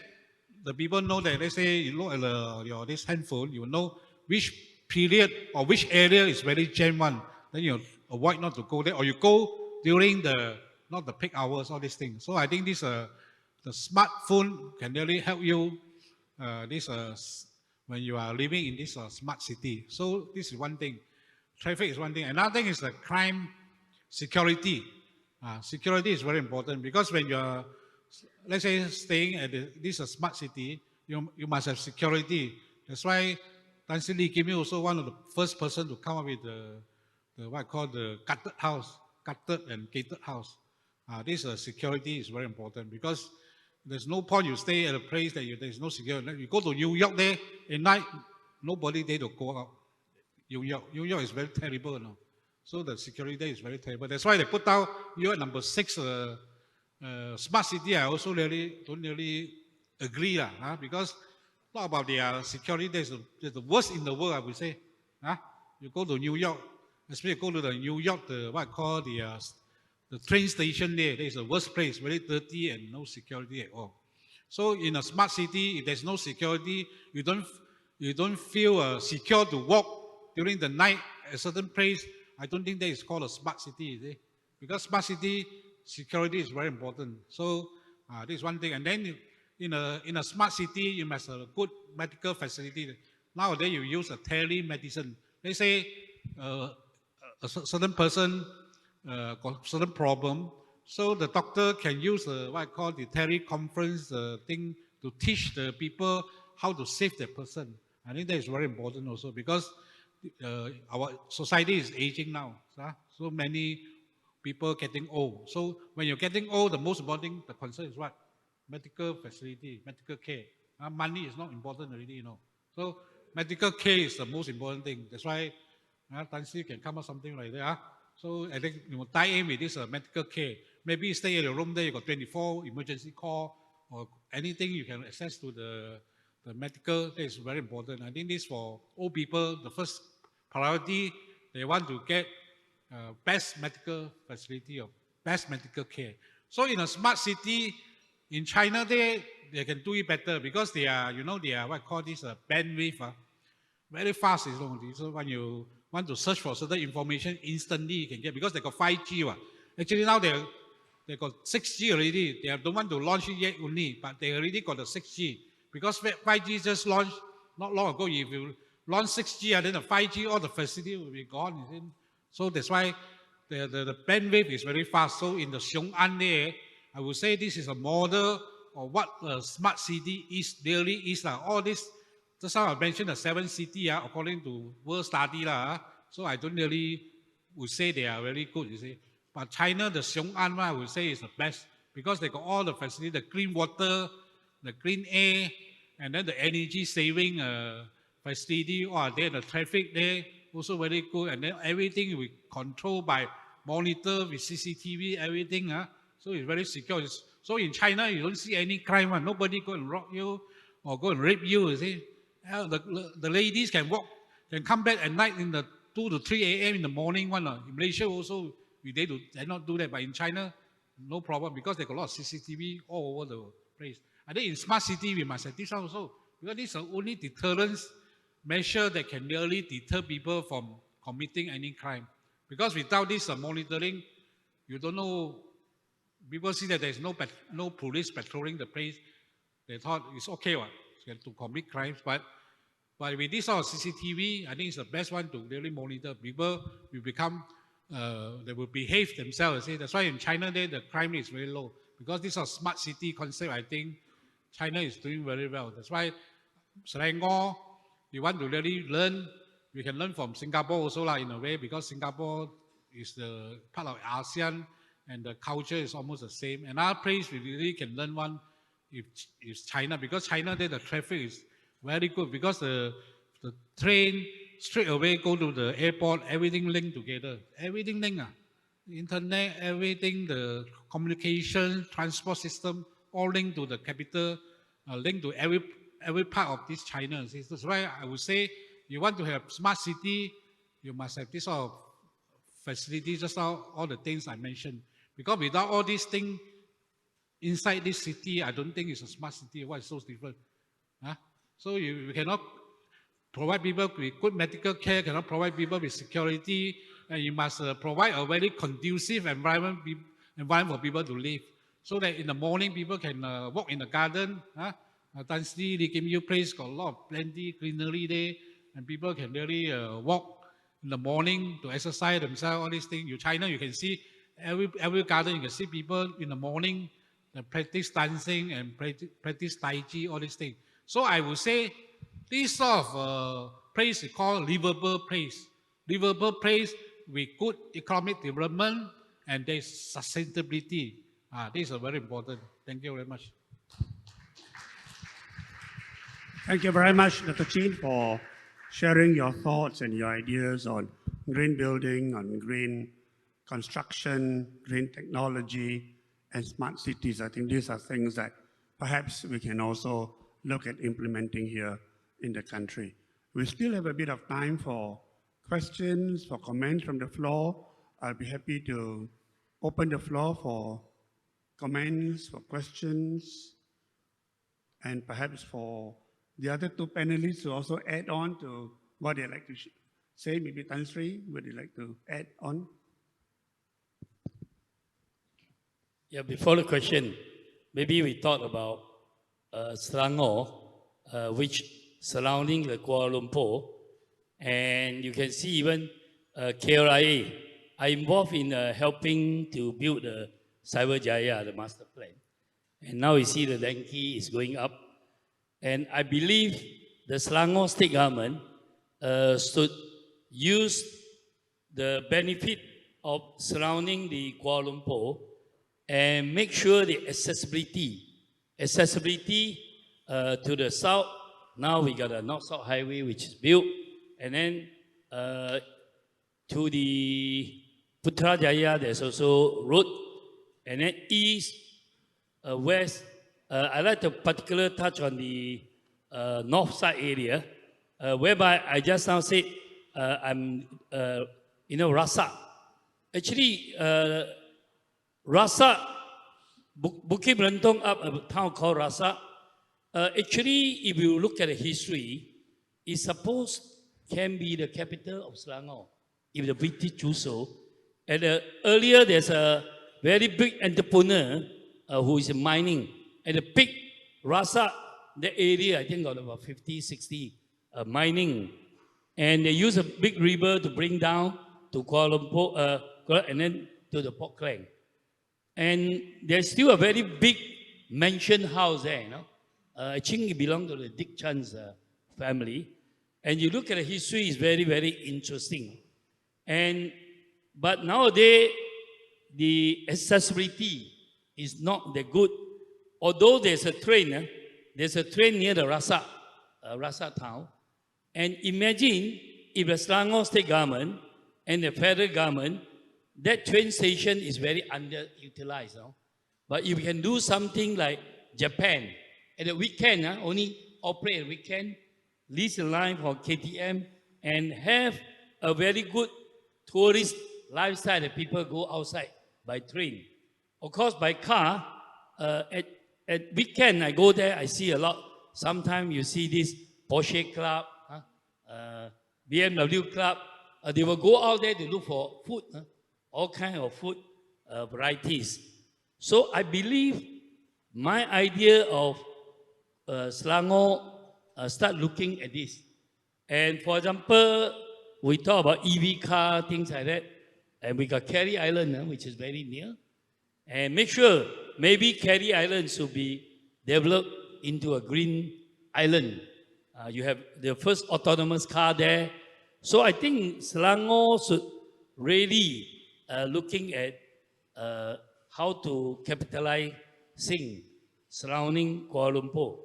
the people know that, let's say you look at this handphone, you know which period or which area is very jam one. Then you avoid not to go there, or you go during not the peak hours, all these things. So I think this the smartphone can really help you when you are living in this smart city. So this is one thing. Traffic is one thing. Another thing is the crime security. Security is very important, because when you are, let's say, staying at this smart city, you must have security. That's why Tan Sri Lee Kim also one of the first person to come up with the what I call the gutted and gated house. This security is very important, because there's no point you stay at a place that there's no security. You go to New York there, at night, nobody there to go out. New York is very terrible now. So the security there is very terrible. That's why they put out New York #6 smart city. I also don't really agree, because not about their security, there's the worst in the world, I would say. You go to New York, especially go to the New York, what I call the train station there is the worst place, very dirty and no security at all. So in a smart city, if there's no security, you don't feel secure to walk during the night at a certain place. I don't think that is called a smart city, is it? Because smart city security is very important. So this is one thing. And then in a smart city, you must have a good medical facility. Nowadays you use a telemedicine. They say a certain person got certain problem, so the doctor can use what I call the teleconference thing to teach the people how to save the person. I think that is very important also, because our society is aging now. So many people getting old. So when you're getting old, the most important thing, the concern is what? Medical facility, medical care. Money is not important already, you know. So medical care is the most important thing. That's why Tan Sri can come up something like that. So I think you tie in with this medical care. Maybe you stay in your room there, you got 24 emergency call or anything you can access to the medical. That is very important. I think this for old people, the first priority, they want to get best medical facility or best medical care. So in a smart city in China, they can do it better, because they are what I call this bandwidth, very fast. So when you want to search for certain information, instantly you can get, because they got 5G. Actually now they got 6G already. They don't want to launch it yet only, but they already got the 6G. Because 5G just launched not long ago. If you launch 6G and then the 5G, all the facility will be gone. So that's why the bandwidth is very fast. So in the Xiong'an there, I would say this is a model of what a smart city really is. All this, just how I mentioned the 7 cities, according to world study. So I don't really would say they are very good, you see. But China, the Xiong'an, I would say is the best. because they got all the facility, the clean water, the clean air, and then the energy saving facility, there, the traffic there, also very good. And then everything we control by monitor with CCTV, everything. So it's very secure. So in China, you don't see any crime. Nobody go and rob you or go and rape you. You see, the ladies can come back at night in the 2 to 3 a.m. in the morning. In Malaysia also, they not do that. But in China, no problem because they got a lot of CCTV all over the place. I think in smart city, we must have this also, because this is the only deterrence measure that can really deter people from committing any crime. Because without this monitoring, you don't know, people see that there's no police patrolling the place. They thought it's okay to commit crimes, but with this sort of CCTV, I think it's the best one to really monitor. People will become, they will behave themselves. See? That's why in China, the crime rate is very low. Because this sort of smart city concept, I think China is doing very well. That's why Selangor, you want to really learn, we can learn from Singapore also in a way, because Singapore is the part of ASEAN and the culture is almost the same. Another place we really can learn one is China, because China there the traffic is very good, because the train straight away go to the airport, everything linked together. Everything linked. Internet, everything, the communication, transport system, all linked to the capital, linked to every part of this China. That's why I would say, you want to have smart city, you must have this sort of facilities, just all the things I mentioned. Because without all these things inside this city, I don't think it's a smart city. Why it's so different? So you cannot provide people with good medical care, cannot provide people with security, and you must provide a very conducive environment for people to live. So that in the morning, people can walk in the garden. Tan Sri, Lee Kim Yew place got a lot of plenty greenery there, and people can really walk in the morning to exercise themselves, all these things. In China, you can see every garden, you can see people in the morning practice dancing and practice Tai Chi, all these things. So I would say this sort of place is called livable place. Livable place with good economic development and there's sustainability. This is very important. Thank you very much. Thank you very much, Dr. Chin, for sharing your thoughts and your ideas on green building, on green construction, green technology, and smart cities. I think these are things that perhaps we can also look at implementing here in the country. We still have a bit of time for questions, for comments from the floor. I'll be happy to open the floor for comments, for questions, and perhaps for the other two panelists to also add on to what they'd like to say. Maybe Tan Sri, would you like to add on? Yeah, before the question, maybe we thought about Selangor, which surrounding the Kuala Lumpur, and you can see even KLIA are involved in helping to build the Cyberjaya, the master plan. And now you see the dengue is going up. And I believe the Selangor state government should use the benefit of surrounding the Kuala Lumpur and make sure the accessibility to the south. Now we got a north-south highway which is built, and then to the Putrajaya there's also road, and then east, west. I like to particularly touch on the north side area, whereby I just now said I'm, Rasa. Actually, Rasa, Bukit Berentong up a town called Rasa. Actually, if you look at the history, it's supposed can be the capital of Selangor, if the British do so. And earlier, there's a very big entrepreneur who is mining. And the big Rasa, the area, I think got about 50, 60 mining. And they use a big river to bring down to Kuala Lumpur, and then to the Port Klang. And there's still a very big mansion house there, I think it belongs to the Dick Chan's family. And you look at the history, it's very, very interesting. But nowadays, the accessibility is not that good. Although there's a train near the Rasa town. And imagine if the Selangor state government and the federal government, that train station is very underutilized. No? But if you can do something like Japan, at the weekend, only operate at weekend, lease a line for KTM, and have a very good tourist lifestyle that people go outside by train. Of course, by car, at weekend, I go there, I see a lot. Sometimes you see this Porsche Club, BMW Club. They will go out there to look for food, all kind of food varieties. So I believe my idea of Selangor start looking at this. And for example, we talk about EV car, things like that. And we got Carey Island, which is very near. And make sure maybe Carey Island should be developed into a green island. You have the first autonomous car there. So I think Selangor should really looking at how to capitalize surrounding Kuala Lumpur.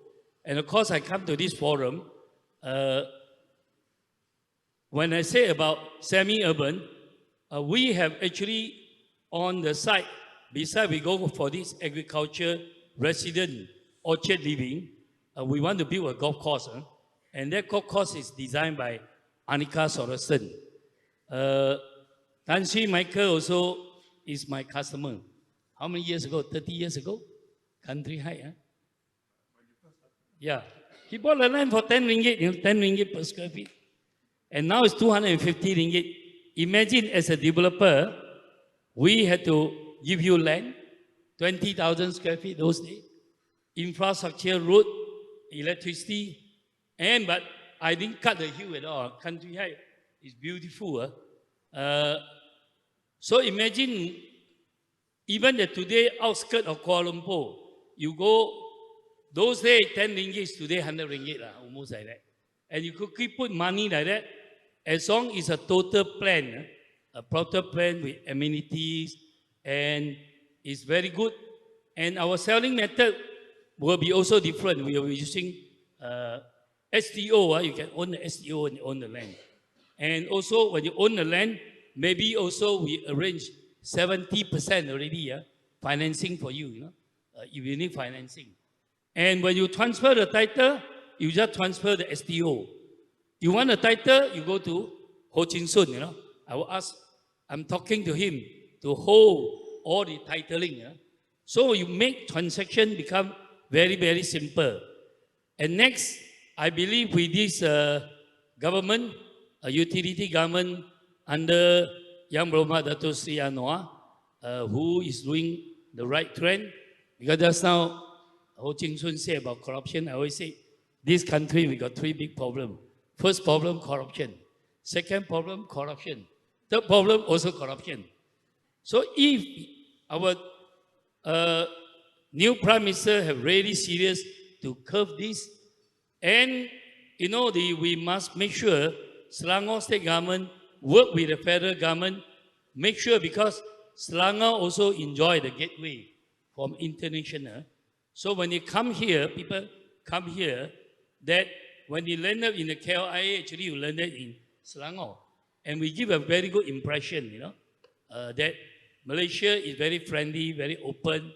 And of course, I come to this forum. When I say about semi-urban, we have actually on the side, besides we go for this agriculture, resident, orchard living, we want to build a golf course. And that golf course is designed by Annika Sorensen. Sri Michael also is my customer. How many years ago? 30 years ago? Country High, huh? Yeah. He bought the land for 10 ringgit, 10 ringgit per square feet. And now it's 250 ringgit. Imagine as a developer, we had to give you land, 20,000 square feet those days, infrastructure, road, electricity, but I didn't cut the hill at all. Country High is beautiful. So imagine, even today, outskirts of Kuala Lumpur, you go, those days, 10 ringgit, today 100 ringgit, almost like that. And you could keep put money like that, as long as a total plan, a proper plan with amenities, and it's very good. And our selling method will be also different. We are using STO, you can own the STO and own the land. And also, when you own the land, maybe also we arrange 70% already, financing for you, if you need financing. And when you transfer the title, you just transfer the STO. You want a title, you go to Ho Chin Sun, I will ask, I'm talking to him to hold all the titling. So you make transaction become very, very simple. And next, I believe with this government, a utility government under Yang Berhad Dato Sri Anwar, who is doing the right trend. Because just now, Ho Ching Sun said about corruption, I always say, this country, we got three big problems. First problem, corruption. Second problem, corruption. Third problem, also corruption. So if our new Prime Minister have really serious to curb this, and we must make sure Selangor state government work with the federal government, make sure because Selangor also enjoy the gateway from international. So when you come here, people come here, that when you land up in the KLIA, actually you landed in Selangor. And we give a very good impression, that Malaysia is very friendly, very open.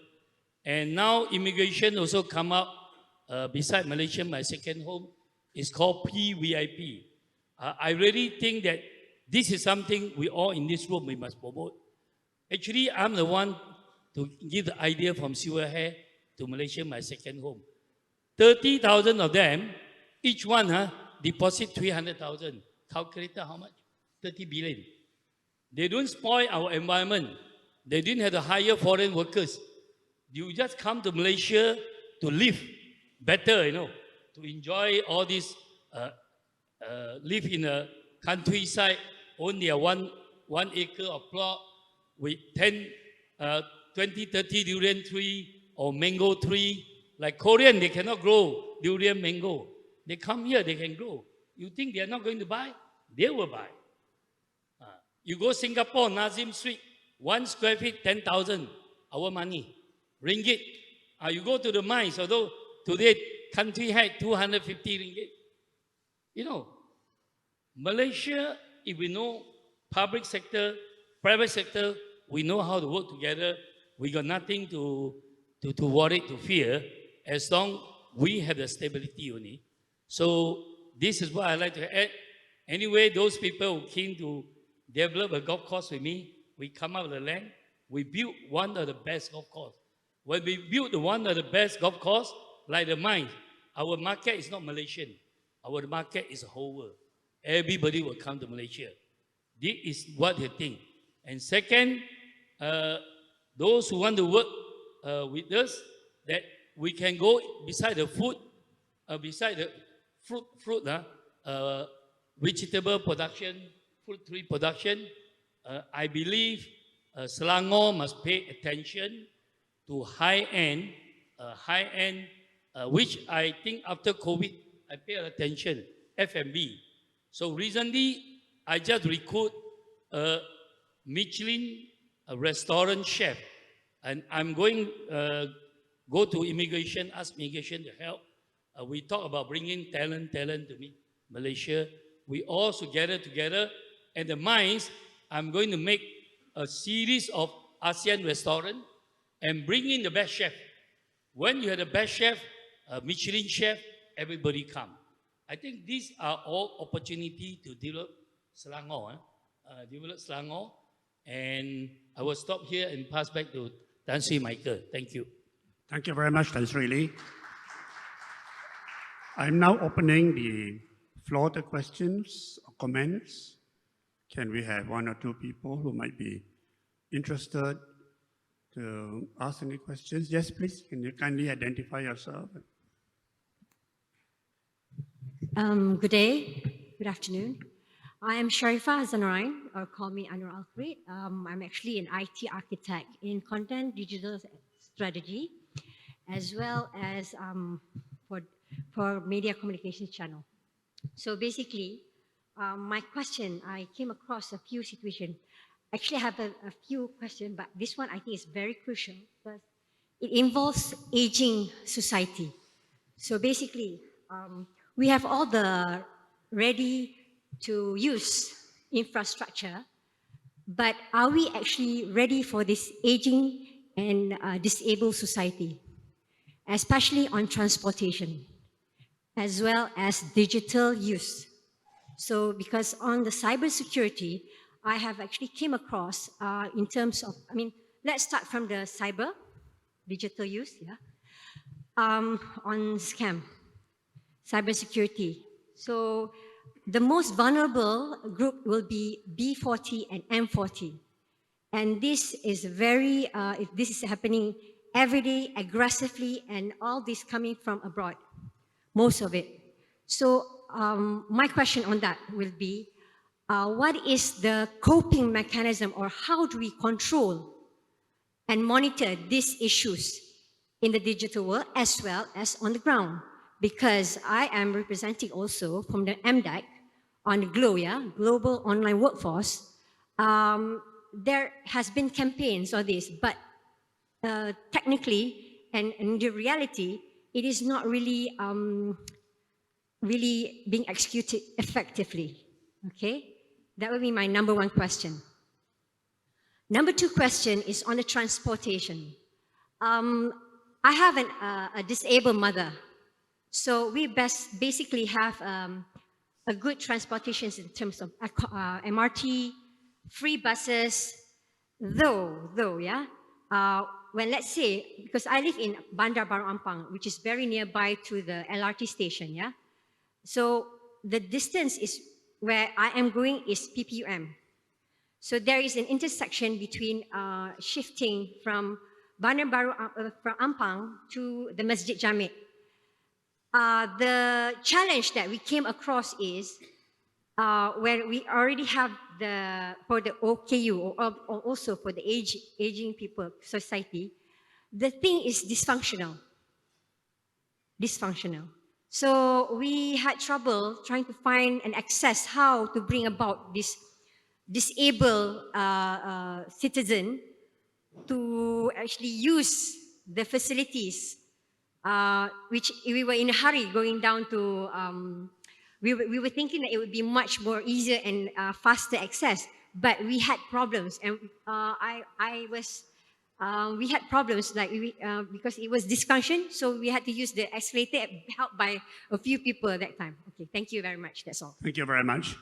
And now immigration also come up, beside Malaysia, my second home, is called PVIP. I really think that this is something we all in this room, we must promote. Actually, I'm the one to give the idea from Silver Hair to Malaysia, my second home. 30,000 of them, each one deposit 300,000. Calculated how much? 30 billion. They don't spoil our environment. They didn't have to hire foreign workers. You just come to Malaysia to live better, to enjoy all this, live in a countryside, own their one acre of plot with 10, 20, 30 durian tree or mango tree. Like Korean, they cannot grow durian mango. They come here, they can grow. You think they are not going to buy? They will buy. You go Singapore, Nazim Street, 1 square feet, 10,000, our money. ringgit. You go to the mines, although today country had 250 ringgit. You know, Malaysia, if we know public sector, private sector, we know how to work together. We got nothing to worry, to fear, as long we have the stability only. So this is what I like to add. Anyway, those people who came to develop a golf course with me, we come out of the land, we built one of the best golf course. When we built one of the best golf course, like the mine, our market is not Malaysian. Our market is the whole world. Everybody will come to Malaysia. This is what they think. And second, those who want to work with us, that we can go beside the food, beside the fruit, vegetable production, fruit tree production. I believe Selangor must pay attention to high-end, which I think after COVID, I pay attention, F&B. So recently, I just recruit a Michelin restaurant chef, and I'm going go to immigration, ask immigration to help. We talk about bringing talent to me, Malaysia. We all gather together, and the mines, I'm going to make a series of ASEAN restaurant and bring in the best chef. When you have the best chef, a Michelin chef, everybody come. I think these are all opportunity to develop Selangor, and I will stop here and pass back to Sri Michael. Thank you. Thank you very much, Sri Lee. I'm now opening the floor to questions or comments. Can we have one or two people who might be interested to ask any questions? Yes, please. Can you kindly identify yourself? Good day, good afternoon. I am Sharifah Zanarain, or call me Anur Alfred. I'm actually an IT architect in content digital strategy, as well as for media communications channel. So basically, my question, I came across a few situations. Actually, I have a few questions, but this one I think is very crucial because it involves aging society. So basically, we have all the ready to use infrastructure, but are we actually ready for this aging and disabled society, especially on transportation, as well as digital use? So because on the cybersecurity, I have actually came across in terms of, let's start from the cyber, digital use, on scam, cybersecurity. So the most vulnerable group will be B40 and M40. And this is very, if this is happening every day, aggressively, and all this coming from abroad, most of it. So my question on that will be, what is the coping mechanism, or how do we control and monitor these issues in the digital world as well as on the ground? Because I am representing also from the MDAC on the Global Online Workforce. There has been campaigns on this, but technically and in the reality, it is not really really being executed effectively. Okay, that would be my number one question. Number two question is on the transportation. I have a disabled mother. So we basically have a good transportation in terms of MRT, free buses, though, when let's say, because I live in Bandar Baru Ampang, which is very nearby to the LRT station, so the distance is where I am going is PPUM. So there is an intersection between shifting from Bandar Baru from Ampang to the Masjid Jami'. The challenge that we came across is where we already have for the OKU, or also for the aging people society, the thing is dysfunctional. So we had trouble trying to find and access how to bring about this disabled citizen to actually use the facilities, which we were in a hurry going down to, we were thinking that it would be much more easier and faster access, but we had problems, and we had problems like because it was dysfunction, so we had to use the escalator, helped by a few people at that time. Okay, thank you very much. That's all. Thank you very much.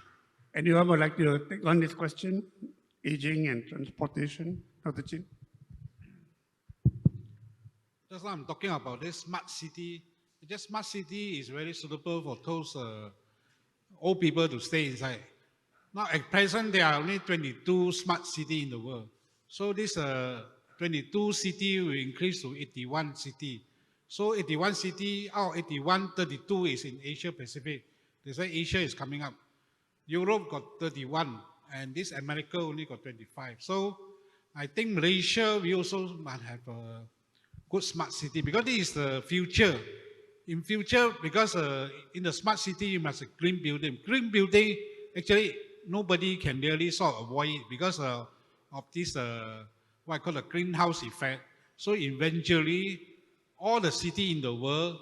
Anyone would like to take on this question? Aging and transportation, Dr. Chin? Just now I'm talking about this smart city. Just smart city is very suitable for those old people to stay inside. Now at present there are only 22 smart cities in the world. So this 22 city will increase to 81 city. So 81 city, out of 81, 32 is in Asia Pacific. They say Asia is coming up. Europe got 31, and this America only got 25. So I think Malaysia, we also must have a good smart city, because this is the future. In future, because in the smart city, you must have green building. Green building, actually, nobody can really sort of avoid it because of this, what I call the greenhouse effect. So eventually, all the city in the world,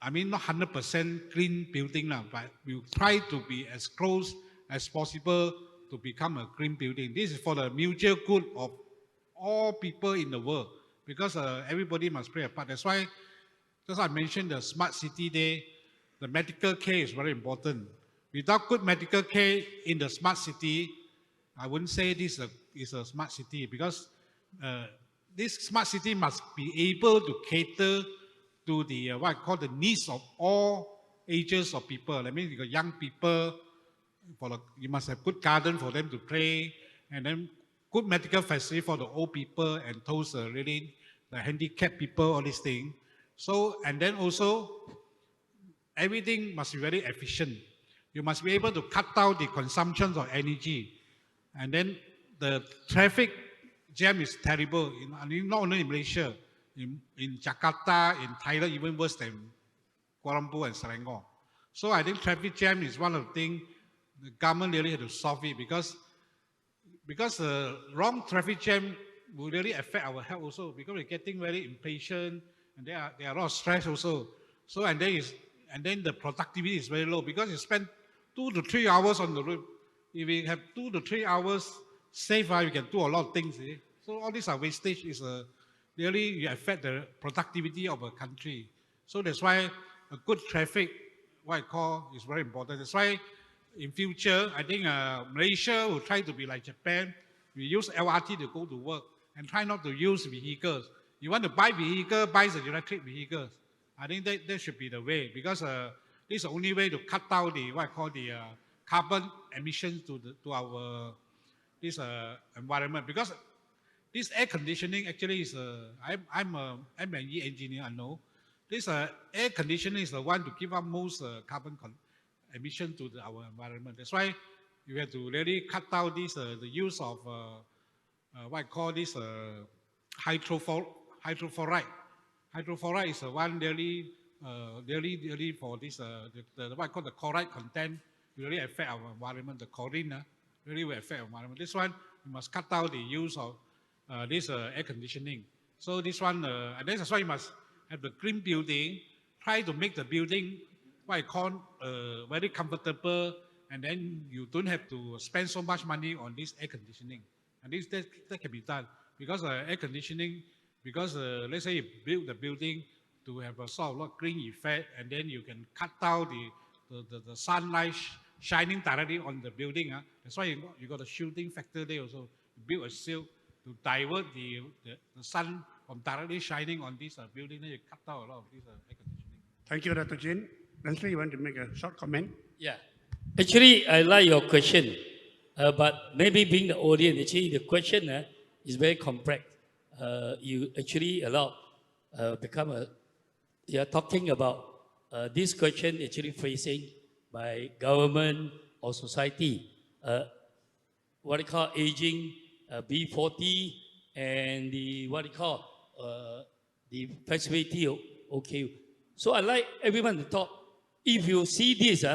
I mean, not 100% green building now, but we'll try to be as close as possible to become a green building. This is for the mutual good of all people in the world, because everybody must play a part. That's why, just I mentioned the smart city day, the medical care is very important. Without good medical care in the smart city, I wouldn't say this is a smart city, because this smart city must be able to cater to the what I call the needs of all ages of people. I mean, you got young people, you must have good garden for them to play, and then good medical facility for the old people and those really the handicapped people, all these things. So, and then also, everything must be very efficient. You must be able to cut down the consumption of energy. And then the traffic jam is terrible, not only in Malaysia, in Jakarta, in Thailand, even worse than Kuala Lumpur and Selangor. So I think traffic jam is one of the things the government really has to solve it, because wrong traffic jam will really affect our health also, because we're getting very impatient, and there are a lot of stress also. So and then the productivity is very low, because you spend 2 to 3 hours on the road. If we have 2 to 3 hours safe, we can do a lot of things. So all these are wastage, is really affect the productivity of a country. So that's why a good traffic, what I call, is very important. That's why in future, I think Malaysia will try to be like Japan. We use LRT to go to work and try not to use vehicles. You want to buy vehicle, buy the electric vehicles. I think that should be the way, because this is the only way to cut down the what I call the carbon emissions to our this environment. Because this air conditioning actually is I'm an M&E engineer. I know this air conditioning is the one to give up most carbon emission to our environment. That's why you have to really cut down this the use of what I call this hydrofluoride. Hydrofluoride is the one really for this the what I call the chloride content really affect our environment. The chlorine really will affect our environment. This one you must cut down the use of this air conditioning. So this one, and that's why you must have the green building. Try to make the building what I call very comfortable, and then you don't have to spend so much money on this air conditioning. And that can be done, because air conditioning, because let's say you build the building to have a sort of green effect, and then you can cut down the sunlight shining directly on the building. That's why you got a shielding factor there also. You build a shield to divert the sun from directly shining on this building, then you cut down a lot of this air conditioning. Thank you, Dr. Chin. Sri, you want to make a short comment? Yeah. Actually, I like your question, but maybe being the audience, actually the question is very complex. You actually you are talking about this question actually facing by government or society, what you call aging, B40, and the what you call the flexibility. Okay, so I like everyone to talk. If you see this,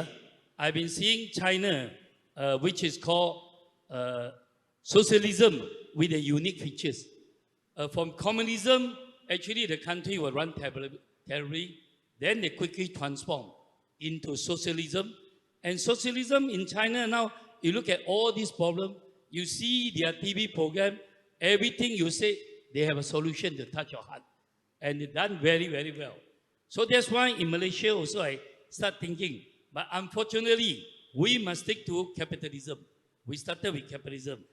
I've been seeing China, which is called socialism with the unique features. From communism actually the country will run terribly, then they quickly transform into socialism. And socialism in China now, you look at all these problems, you see their TV program, everything you say, they have a solution to touch your heart. And they've done very, very well. So that's why in Malaysia also I start thinking, but unfortunately, we must stick to capitalism. We started with capitalism.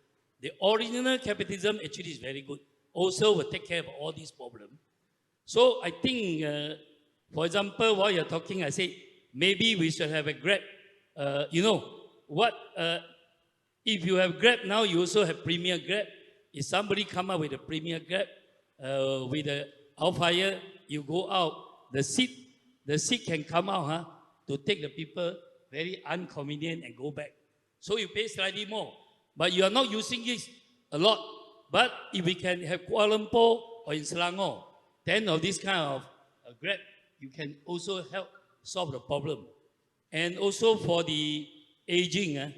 The original capitalism actually is very good. Also will take care of all these problems. So I think, for example, while you're talking, I say, maybe we should have a Grab. If you have Grab now, you also have Premier Grab. If somebody come up with a Premier Grab, with a outfire, you go out, the seat can come out to take the people very inconvenient and go back. So you pay slightly more, but you are not using it a lot. But if we can have Kuala Lumpur or in Selangor, 10 of this kind of Grab, you can also help solve the problem. And also for the aging,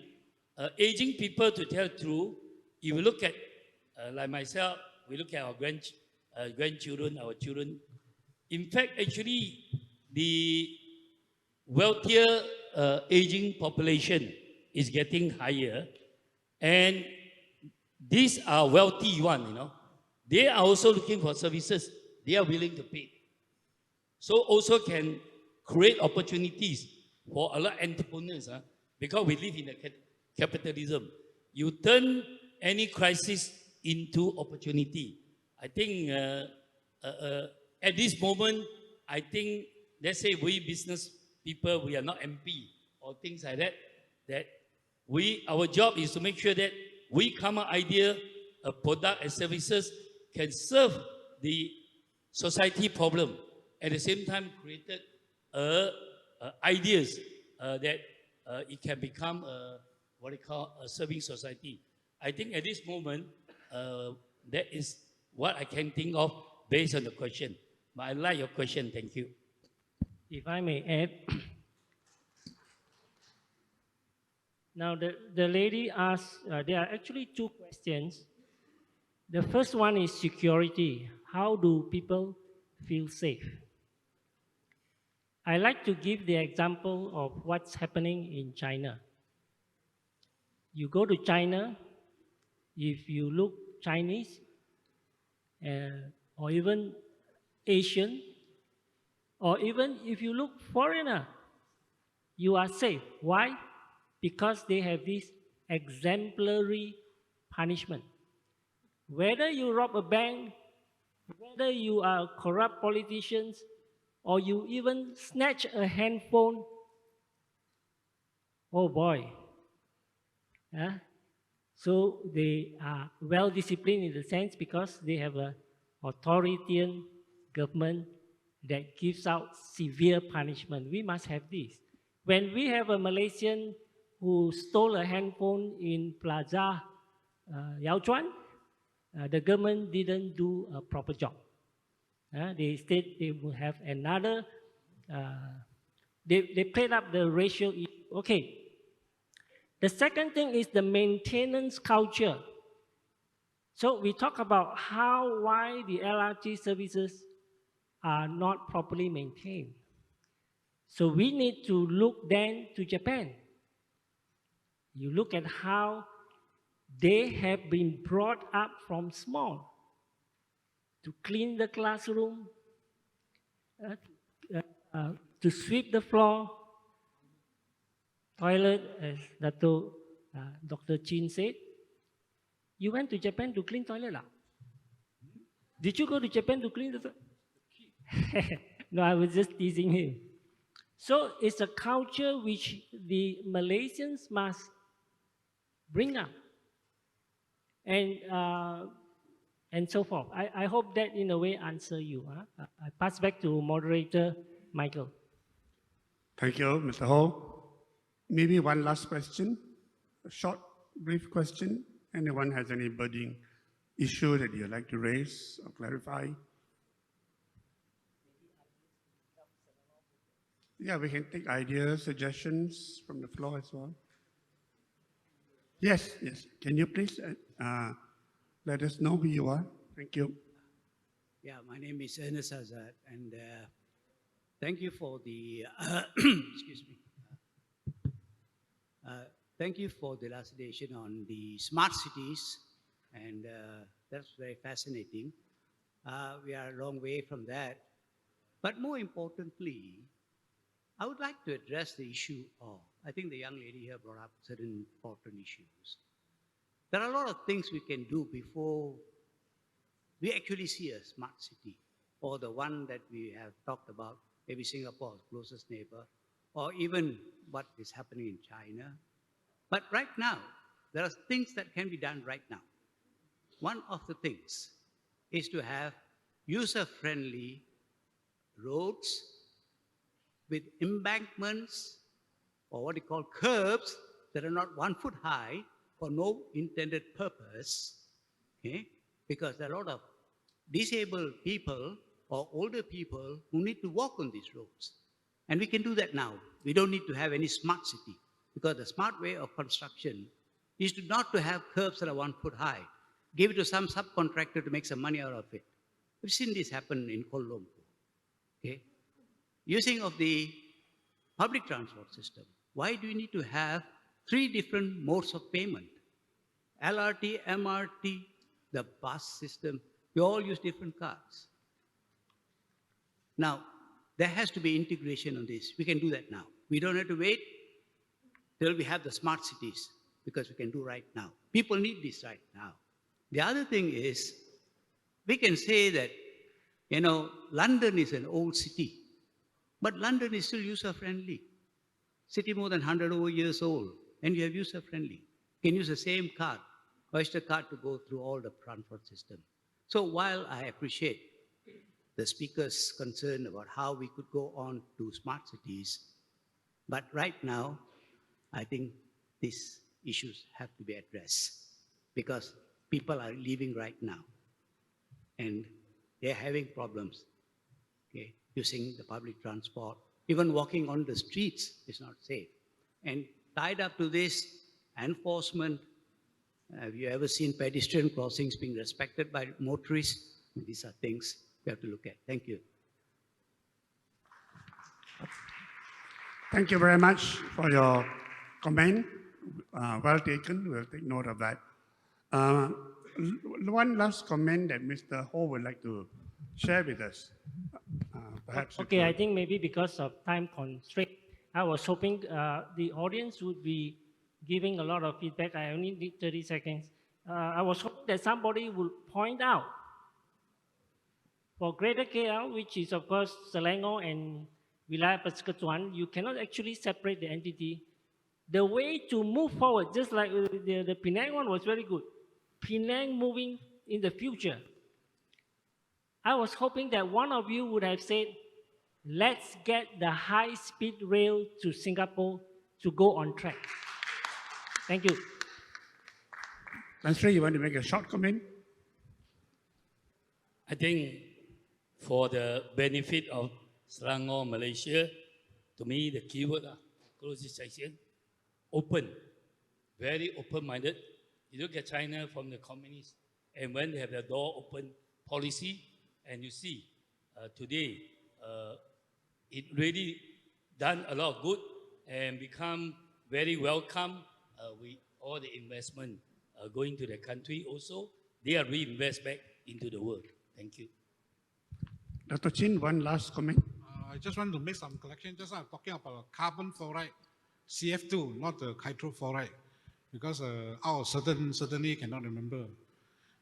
aging people, to tell the truth, if you look at, like myself, we look at our grandchildren, our children. In fact, actually, the wealthier aging population is getting higher. And these are wealthy ones, They are also looking for services. They are willing to pay. So also can create opportunities for a lot of entrepreneurs, because we live in a capitalism. You turn any crisis into opportunity. I think at this moment, I think, let's say we business people, we are not MP or things like that, our job is to make sure that we come up idea, a product and services can serve the society problem. At the same time, created ideas that it can become what they call a serving society. I think at this moment, that is what I can think of based on the question. But I like your question, thank you. If I may add, now the lady asked, there are actually two questions. The first one is security. How do people feel safe? I like to give the example of what's happening in China. You go to China, if you look Chinese, or even Asian, or even if you look foreigner, you are safe. Why? Because they have this exemplary punishment. Whether you rob a bank, whether you are corrupt politicians, or you even snatch a handphone, oh boy. So they are well disciplined in the sense because they have an authoritarian government that gives out severe punishment. We must have this. When we have a Malaysian who stole a handphone in Plaza Yao Chuan, the government didn't do a proper job. They said they will have another, they played up the racial issue. Okay. The second thing is the maintenance culture. So we talk about why the LRT services are not properly maintained. So we need to look then to Japan. You look at how they have been brought up from small to clean the classroom, to sweep the floor, toilet, as Dato, Dr. Chin said. You went to Japan to clean toilet lah? Did you go to Japan to clean the toilet? No, I was just teasing him. So it's a culture which the Malaysians must bring up. And so forth. I hope that in a way answer you. I pass back to moderator Michael. Thank you, Mr. Ho. Maybe one last question, a short, brief question. Anyone has any burning issue that you'd like to raise or clarify? Yeah, we can take ideas, suggestions from the floor as well. Yes, yes. Can you please let us know who you are? Thank you. Yeah, my name is Ernest Azad, and thank you for the excuse me. Thank you for the elucidation on the smart cities, and that's very fascinating. We are a long way from that, but more importantly, I would like to address the issue of. I think the young lady here brought up certain important issues. There are a lot of things we can do before we actually see a smart city, or the one that we have talked about, maybe Singapore's closest neighbor, or even what is happening in China. But right now, there are things that can be done right now. One of the things is to have user-friendly roads with embankments, or what you call curbs, that are not 1 foot high for no intended purpose, okay? Because there are a lot of disabled people or older people who need to walk on these roads. And we can do that now. We don't need to have any smart city, because the smart way of construction is not to have curbs that are 1 foot high. Give it to some subcontractor to make some money out of it. We've seen this happen in Kuala Lumpur. Okay? Using of the public transport system, why do you need to have 3 different modes of payment? LRT, MRT, the bus system, we all use different cards. Now, there has to be integration on this. We can do that now. We don't have to wait till we have the smart cities, because we can do right now. People need this right now. The other thing is, we can say that, you know, London is an old city, but London is still user-friendly. City more than 100 over years old, and you have user-friendly. You can use the same card, Oyster card, to go through all the transport system. So while I appreciate the speaker's concern about how we could go on to smart cities, but right now, I think these issues have to be addressed, because people are leaving right now, and they're having problems, okay, using the public transport. Even walking on the streets is not safe. And tied up to this, enforcement. Have you ever seen pedestrian crossings being respected by motorists? These are things we have to look at. Thank you. Thank you very much for your comment. Well taken. We'll take note of that. One last comment that Mr. Ho would like to share with us. Perhaps. Okay, I think maybe because of time constraint, I was hoping the audience would be giving a lot of feedback. I only need 30 seconds. I was hoping that somebody would point out for Greater KL, which is of course Selangor and Wilayah Persekutuan, you cannot actually separate the entity. The way to move forward, just like the Penang one was very good. Penang moving in the future. I was hoping that one of you would have said, let's get the high-speed rail to Singapore to go on track. Thank you. Tan Sri, you want to make a short comment? I think for the benefit of Selangor, Malaysia, to me the keyword close this section, open, very open-minded. You look at China from the communists, and when they have the door open policy, and you see today, it really done a lot of good and become very welcome with all the investment going to the country also. They are reinvest back into the world. Thank you. Dr. Chin, one last comment. I just want to make some correction. Just I'm talking about carbon fluoride, CF2, not the hydrofluoride, because our certainly cannot remember.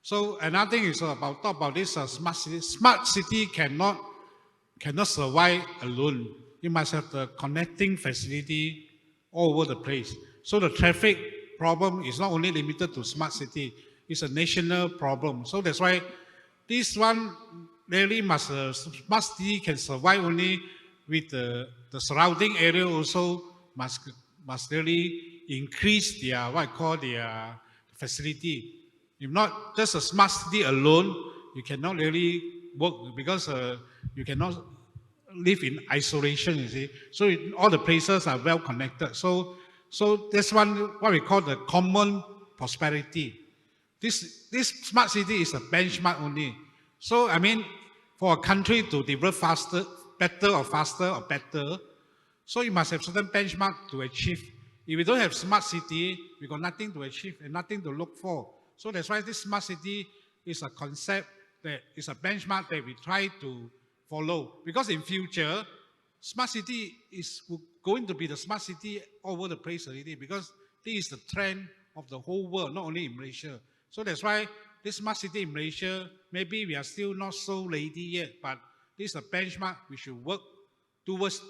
So another thing is talk about this smart city. Smart city cannot survive alone. You must have the connecting facility all over the place. So the traffic problem is not only limited to smart city, it's a national problem. So that's why this one really must, smart city can survive only with the surrounding area also must really increase their, what I call their facility. If not just a smart city alone, you cannot really work, because you cannot live in isolation, you see. So all the places are well connected. So that's one, what we call the common prosperity. This smart city is a benchmark only. So I mean, for a country to develop faster, better or faster or better, so you must have certain benchmark to achieve. If we don't have smart city, we got nothing to achieve and nothing to look for. So that's why this smart city is a concept that is a benchmark that we try to follow. Because in future, smart city is going to be the smart city all over the place already, because this is the trend of the whole world, not only in Malaysia. So that's why this smart city in Malaysia, maybe we are still not so ready yet, but this is a benchmark we should work towards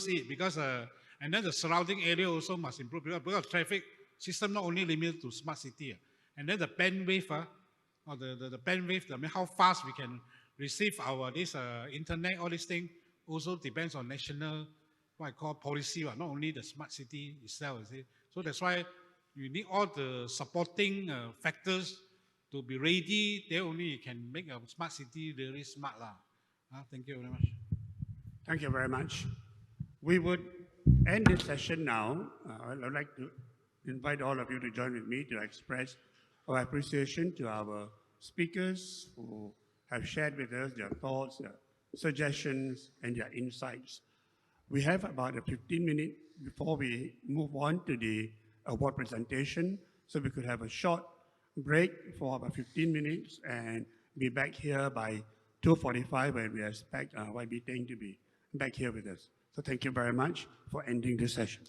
it, because and then the surrounding area also must improve, because traffic system not only limited to smart city, and then the bandwidth, or the bandwidth, I mean how fast we can receive our this internet, all these things also depends on national, what I call policy, not only the smart city itself. You see? So that's why you need all the supporting factors to be ready. Then only you can make a smart city really smart. Thank you very much. Thank you very much. We would end this session now. I'd like to invite all of you to join with me to express our appreciation to our speakers who have shared with us their thoughts, their suggestions, and their insights. We have about a 15 minutes before we move on to the award presentation, so we could have a short break for about 15 minutes and be back here by 2:45 when we expect YB Teng to be back here with us. So thank you very much for ending this session.